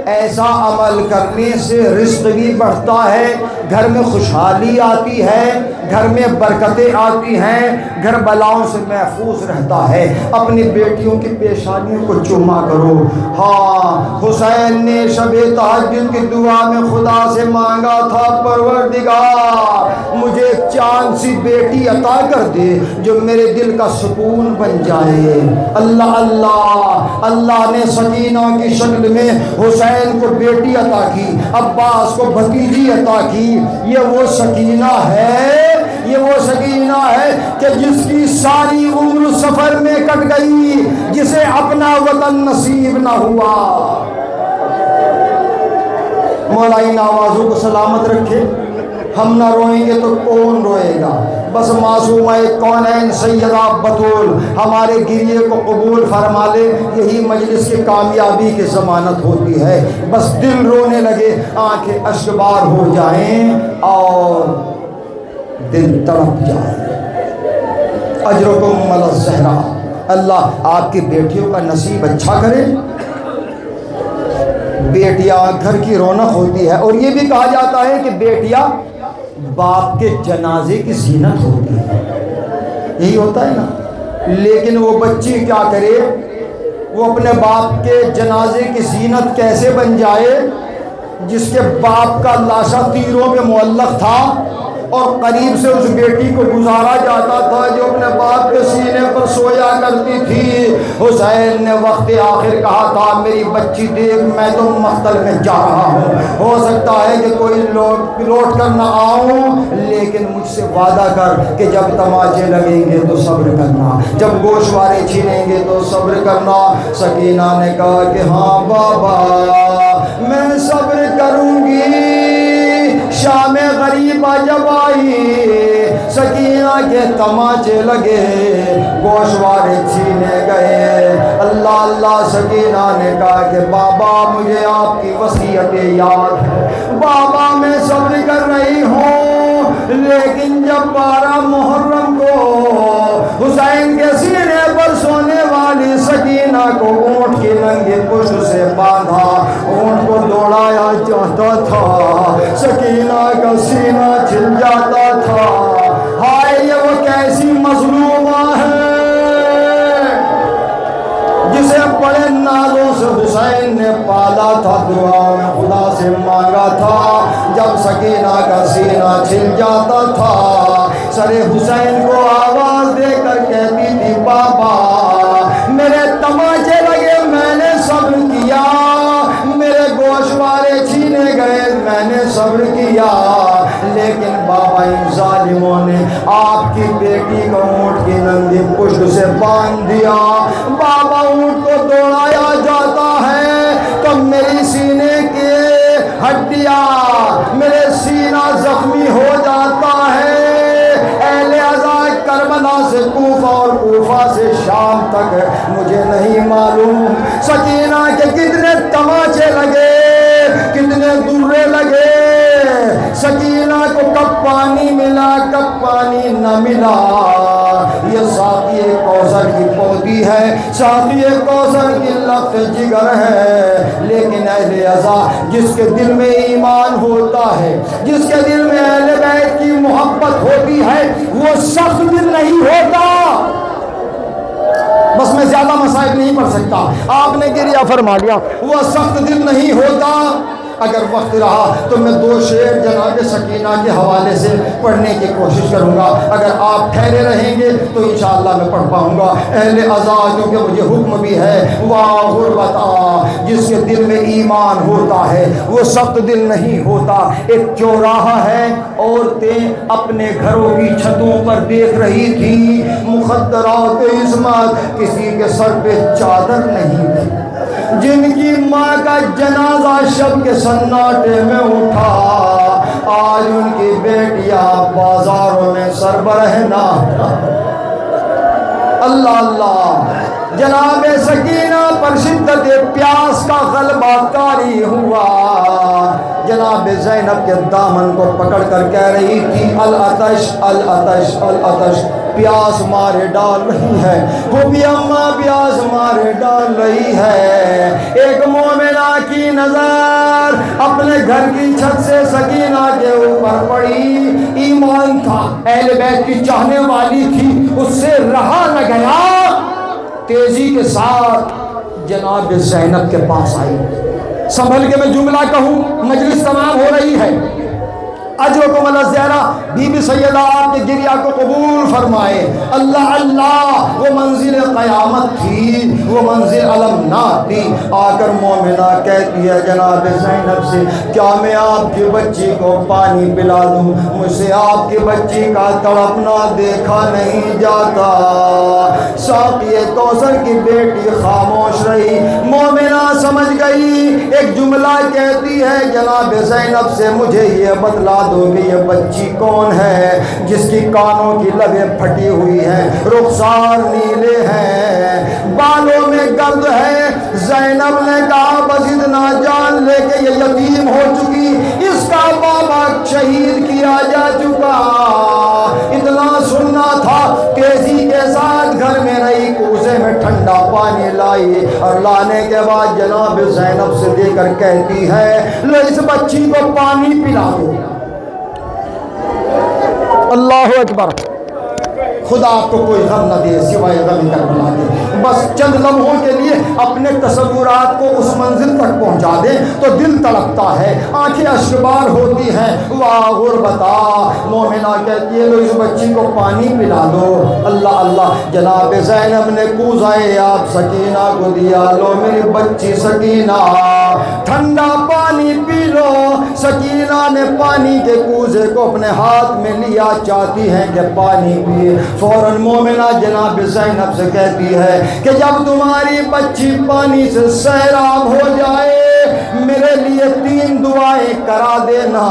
ایسا عمل کرنے سے رزق بھی بڑھتا ہے، گھر میں خوشحالی آتی ہے، گھر میں برکتیں آتی ہیں، گھر بلاؤں سے محفوظ رہتا ہے۔ اپنی بیٹیوں کی پیشانیوں کو چوما کرو۔ ہاں حسین نے شب تہجد کی دعا میں خدا سے مانگا تھا، پروردگار مجھے ایک چاند سی بیٹی عطا کر دے جو میرے دل کا سکون بن جائے۔ اللہ اللہ، اللہ نے سکینہ کی شکل میں حسین کو بیٹی عطا کی، عباس کو بھتیجی عطا کی۔ یہ وہ سکینہ ہے، یہ وہ سکینہ ہے کہ جس کی ساری عمر سفر میں کٹ گئی، جسے اپنا وطن نصیب نہ ہوا۔ مولا ان آوازوں کو سلامت رکھے۔ ہم نہ روئیں گے تو کون روئے گا؟ بس معصومہ کونین سیدہ بطول ہمارے گریے کو قبول فرما لے، یہی مجلس کی کامیابی کی ضمانت ہوتی ہے۔ بس دل رونے لگے، آنکھیں اشکبار ہو جائیں اور دل تڑپ جائے۔ اجرکم علی الزہرا، اللہ آپ کی بیٹیوں کا نصیب اچھا کرے، بیٹیاں گھر کی رونق ہوتی ہے، اور یہ بھی کہا جاتا ہے کہ بیٹیاں باپ کے جنازے کی زینت ہوتی ہے، یہی ہوتا ہے نا۔ لیکن وہ بچی کیا کرے، وہ اپنے باپ کے جنازے کی زینت کیسے بن جائے، جس کے باپ کا لاشا تیروں میں معلق تھا اور قریب سے اس بیٹی کو گزارا جاتا تھا جو اپنے باپ کے سینے پر سویا کرتی تھی۔ حسین نے وقت آخر کہا تھا میری بچی دیکھ میں تو مقتل میں جا رہا ہوں، ہو سکتا ہے کہ کوئی لوٹ کر نہ آؤں، لیکن مجھ سے وعدہ کر کہ جب تماچے لگیں گے تو صبر کرنا، جب گوشوارے چھینیں گے تو صبر کرنا۔ سکینہ نے کہا کہ ہاں بابا میں صبر کروں گی۔ شام غریبہ جب آئی، سکینہ کے تماچے لگے، گوشوارے چھینے گئے۔ اللہ اللہ، سکینہ نے کہا کہ بابا مجھے آپ کی وصیت یاد ہے، بابا میں صبر کر رہی ہوں، لیکن جب 12 محرم کو حسین کے سینے پر سونے والی سکینہ کو اونٹ کی ننگی پشت سے باندھا، اونٹ کو دوڑایا جاتا تھا، سکینہ کا سینہ چھل جاتا تھا۔ ہائے یہ وہ کیسی مظلومہ ہے جسے بڑے نازوں سے حسین نے پالا تھا، دعا میں خدا سے مانگا تھا۔ جب سکینہ کا سینہ چھل جاتا تھا، سر حسین کو آواز دے کر کہتی تھی بابا میرے تماچے لگے میں نے صبر کیا، میرے گوشوارے چھینے گئے میں نے صبر کیا، لیکن بابا ان ظالموں نے آپ کی بیٹی کو اونٹ کی ننگی پشت سے باندھ دیا۔ بابا اونٹ کو دوڑایا جاتا ہے تو میری سینے کی ہڈیاں، میرے سینہ زخمی ہو جاتا ہے۔ اہل عزا کربلا سے کوفہ اور کوفہ سے شام تک مجھے نہیں معلوم سکینہ کے کتنے تماچے لگے، کتنے درے لگے، سکینہ کو کب پانی ملا کب پانی نہ ملا۔ یہ ساقی کوثر کی پودی ہے، ساقی کوثر کی لفظ جگر ہے، لیکن اہل عزا جس کے دل میں ایمان ہوتا ہے، جس کے دل میں اہل بیت کی محبت ہوتی ہے، وہ سخت دل نہیں ہوتا۔ بس میں زیادہ مسائل نہیں پڑھ سکتا، آپ نے گریہ فرما لیا، وہ سخت دل نہیں ہوتا۔ اگر وقت رہا تو میں 2 شعر جناب سکینہ کے حوالے سے پڑھنے کی کوشش کروں گا، اگر آپ ٹھہرے رہیں گے تو انشاءاللہ میں پڑھ پاؤں گا۔ اہل عزا کیونکہ مجھے حکم بھی ہے، واہ غربتا، جس کے دل میں ایمان ہوتا ہے وہ سخت دل نہیں ہوتا۔ ایک چوراہا ہے، عورتیں اپنے گھروں کی چھتوں پر دیکھ رہی تھی، مخدرات عصمت، کسی کے سر پہ چادر نہیں تھی، جن کی ماں کا جنازہ شب کے سناٹے میں اٹھا، آج ان کی بیٹیاں بازاروں میں سربراہ نہ۔ اللہ اللہ، جناب سکینہ پر شدت پیاس کا غلبہ طاری ہوا، جناب زینب کے دامن کو پکڑ کر کہہ رہی تھی العطش العطش العطش، پیاس مارے ڈال رہی ہے، وہ بھی اماں پیاس مارے ڈال رہی ہے۔ ایک مومنہ کی نظر اپنے گھر کی چھت سے سکینہ کے اوپر پڑی، ایمان تھا، اہل بیت کی چاہنے والی تھی، اس سے رہا نہ گیا، تیزی کے ساتھ جناب زینب کے پاس آئی۔ سنبھل کے میں جملہ کہوں، مجلس تمام ہو رہی ہے، اجرکم اللہ زیرہ، بی بی سیدہ آپ کے گریہ کو قبول فرمائے۔ اللہ اللہ، وہ منزل قیامت تھی، وہ منزل المنات تھی۔ آ کر مومنہ کہتی ہے جناب زینب سے، کیا میں آپ کی بچی کو پانی پلا دوں؟ مجھ سے آپ کی بچی کا تڑپنا دیکھا نہیں جاتا۔ ساقی کوثر کی بیٹی خاموش رہی، مومنہ سمجھ گئی، ایک جملہ کہتی ہے جناب زینب سے، مجھے یہ بتلا دو کہ یہ بچی کون ہے جس کی کانوں کی لبیں پھٹی ہوئی ہیں، رخسار نیلے ہیں، بالوں میں گرد ہے۔ زینب نے کہا بس اتنا جان لے کہ یہ یتیم ہو چکی، اس کا بابا شہید کیا جا چکا، اتنا سننا تھا۔ تیزی کے ساتھ گھر میں رہی، کوزے میں ٹھنڈا پانی لائی اور لانے کے بعد جناب زینب سے دے کر کہتی ہے لو اس بچی کو پانی پلا دو۔ اللہ اکبر۔ خدا آپ کو کوئی غم نہ دے سوائے غم کربلا کے، بس چند لمحوں کے لیے اپنے تصورات کو اس منزل تک پہنچا دیں تو دل تڑپتا ہے، آنکھیں اشکبار ہوتی ہیں۔ واہ غربتا، مومنہ کہتی ہے لو اس بچی کو پانی پلا دو۔ اللہ اللہ، جناب زینب نے کوزائے آپ سکینہ کو دیا، لو میری بچی سکینہ ٹھنڈا پانی پی لو۔ سکینہ نے پانی کے کوزے کو اپنے ہاتھ میں لیا، چاہتی ہے کہ پانی پیے۔ فوراً مومنہ جناب زینب سے کہتی ہے کہ جب تمہاری بچی پانی سے سیراب ہو جائے میرے لیے 3 دعائیں کرا دینا۔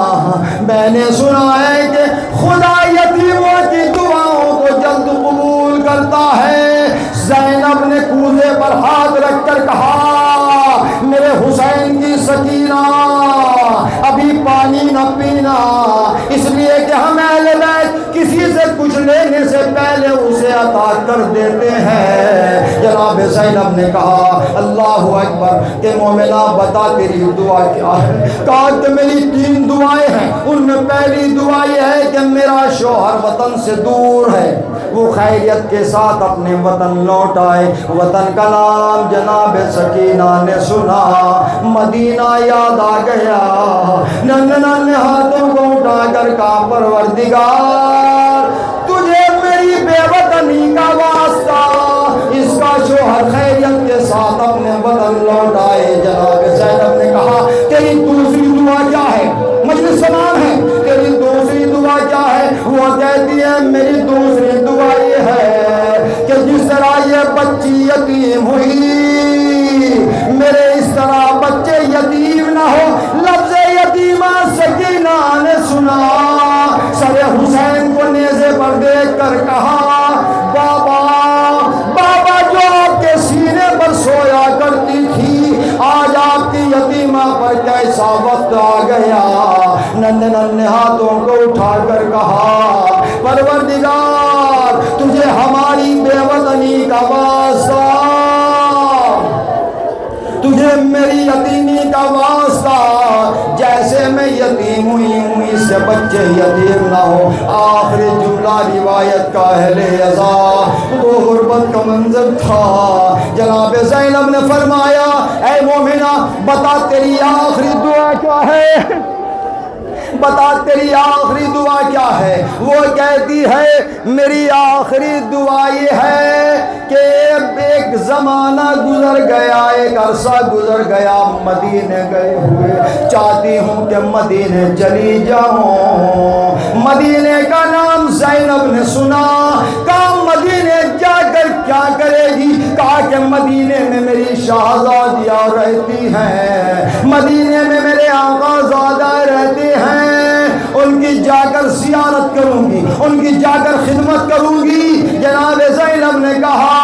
میں نے سنا ہے کہ خدا یتیموں کی دعاؤں کو جلد قبول کرتا ہے۔ زینب نے کوزے پر ہاتھ رکھ کر کہا میرے حسین کی سکینہ ابھی پانی نہ پینا، اس لیے کہ ہم اہل بیت کسی سے کچھ لینے سے پہلے اسے عطا کر دیتے ہیں۔ جناب زینب نے کہا اللہ اکبر کہ مومنہ بتا تیری دعا کیا ہے؟ کہا کہ میری 3 دعائیں ہیں، ان میں پہلی دعا یہ ہے کہ میرا شوہر وطن سے دور ہے، وہ خیریت کے ساتھ اپنے وطن لوٹ آئے۔ وطن کا نام جناب سکینہ نے سنا، مدینہ یاد آ گیا، ننھے ننھے ہاتھوں کو اٹھا کر کہا پروردگار تجھے میری بے وطنی کا واسطہ، اس کا شوہر خیریت کے ساتھ اپنے وطن لوٹ آئے۔ جناب زینب نے کہا تیری دوسری دعا کیا ہے؟ مجلس تمام ہے، تیری دوسری دعا کیا ہے؟ وہ کہتی ہے میری دوسری دعا یہ ہے کہ جس طرح یہ بچی یتیم ہوئی میرے اس طرح بچے یتیم نہ ہو۔ لفظ یتیمہ سکینہ نے سنا، سر حسین کو نیزے پر دیکھ کر کہا بابا بابا جو آپ کے سینے پر سویا کرتی تھی آج آپ کی یتیمہ پر کیسا وقت آ گیا۔ ننھے ننھے ہاتھوں کو اٹھا کر کہا پروردگار تجھے ہماری بے وطنی کا واسطہ، تجھے میری یتیمی کا واسطہ، جیسے میں یتیم ہوئی ہوں اس سے بچے یتیم نہ ہو۔ آخری جملہ روایت کا اہل عزا وہ غربت کا منظر تھا۔ جناب زینب نے فرمایا اے مومنہ بتا تیری آخری دعا کیا ہے؟ بتا تیری آخری دعا کیا ہے؟ وہ کہتی ہے میری آخری دعا یہ ہے کہ ایک زمانہ گزر گیا، ایک عرصہ گزر گیا مدینے گئے ہوئے، چاہتی ہوں کہ مدینے چلی جاؤں۔ مدینے کا نام زینب نے سنا، کہا مدینے جا کر کیا کرے گی؟ کہا کہ مدینے میں میری شہزادیاں رہتی ہیں، مدینے میں میرے آقا زادہ رہتے ہیں، ان کی جا کر زیارت کروں گی، ان کی جا کر خدمت کروں گی۔ جناب زینب نے کہا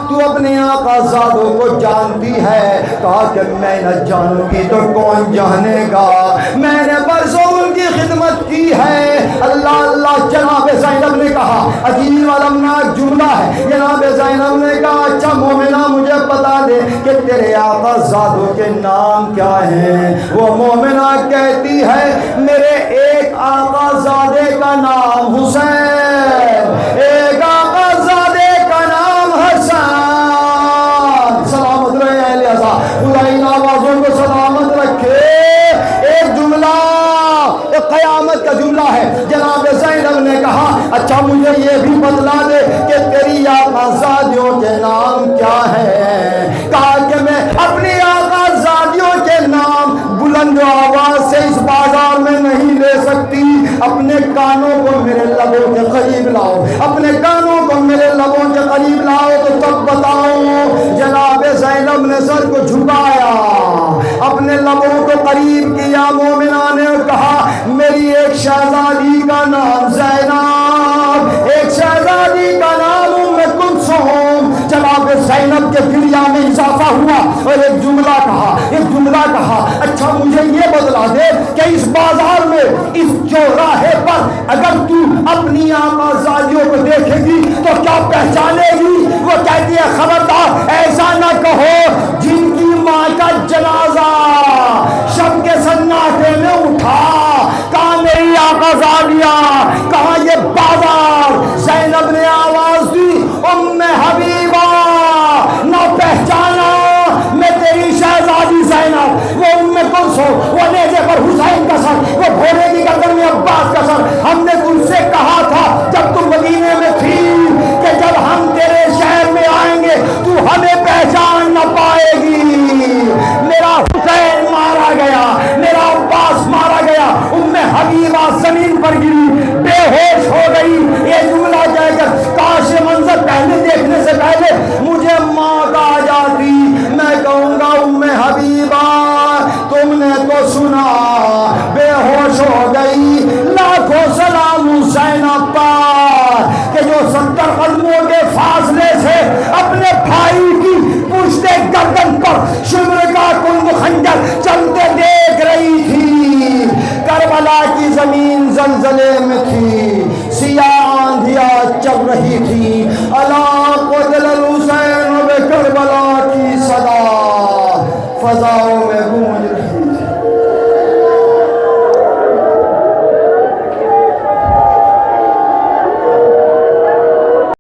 تو اپنے آقا زادوں کو جانتی ہے؟ کہا کہ میں نہ جانوں گی تو کون جانے گا، میں نے برسوں ان کی خدمت کی ہے۔ اللہ اللہ، جناب زینب نے کہا عجیب المناک جملہ ہے۔ جناب زینب نے کہا اچھا مومنہ مجھے بتا دے کہ تیرے آقا زادوں کے نام کیا ہیں؟ وہ مومنہ کہتی ہے میرے ایک آقا زادے کا نام حسین، ایک آقا زادے کا نام حسن۔ سلامت رہے اہل عزا، خدا ان آوازوں کو سلامت رکھے۔ ایک جملہ ایک قیامت کا جملہ ہے۔ جناب زینب نے کہا اچھا مجھے یہ بھی بتلا دے کہ تیری آقا زادیوں کے نام کیا ہے؟ کہا کہ میں اپنی آقا زادیوں کے نام بلند آواز سے اس بازار میں نہیں لے سکتی، اپنے کانوں کو میرے لبوں کے قریب لاؤ، اپنے کانوں کو میرے لبوں کے قریب لاؤ تو تب بتاؤں۔ جناب زینب نے سر کو جھکایا، اپنے لبوں کو قریب کیا، مومنہ نے کہا میری ایک شہزادی کا نام زینب، ایک شہزادی کا نام ام کلثوم۔ جناب زینب کے گریہ میں اضافہ ہوا اور ایک جملہ کہا اچھا مجھے یہ بتلا دے کہ اس بازار میں اس چوراہے پر اگر تو اپنی آقا زادیوں کو دیکھے گی تو کیا پہچانے گی؟ وہ کہتی ہے خبردار ایسا نہ کہو جن کی ماں کا جنازہ شب کے سناٹے میں اٹھا، کہاں میری آقا زاویہ، کہاں یہ بازار؟ زینب نے آواز دی ام حبیبہ، نہ پہچانا میں تیری شہزادی زینب، وہ ام کلثوم، وہ نیزے پر حسین کا سر، وہ گھوڑے کی گردن میں عباس کا سر۔ ہم نے تم سے کہا تھا جب تم مدینے میں تھی کہ جب ہم تیرے شہر میں آئیں گے تو ہمیں پہچان نہ پائے گی۔ میرا حسین مارا گیا، میرا عباس مارا گیا، ام حبیبہ زمین پر گری، بے ہوش ہو گئی۔ یہ جملہ کہہ کر کاش یہ منظر پہلے دیکھنے سے پہلے مجھے موت آ جاتی، میں کہوں گا ام حبیبہ تم نے تو سنا، بے ہوش ہو گئی۔ لاکھوں سلام حسین پر کہ جو 70 قدموں کے فاصلے سے اپنے بھائی کی پشت گردن پر شمر کا کند خنجر چلتے دیکھ رہی تھی۔ کربلا کی زمین زلزلے میں تھی،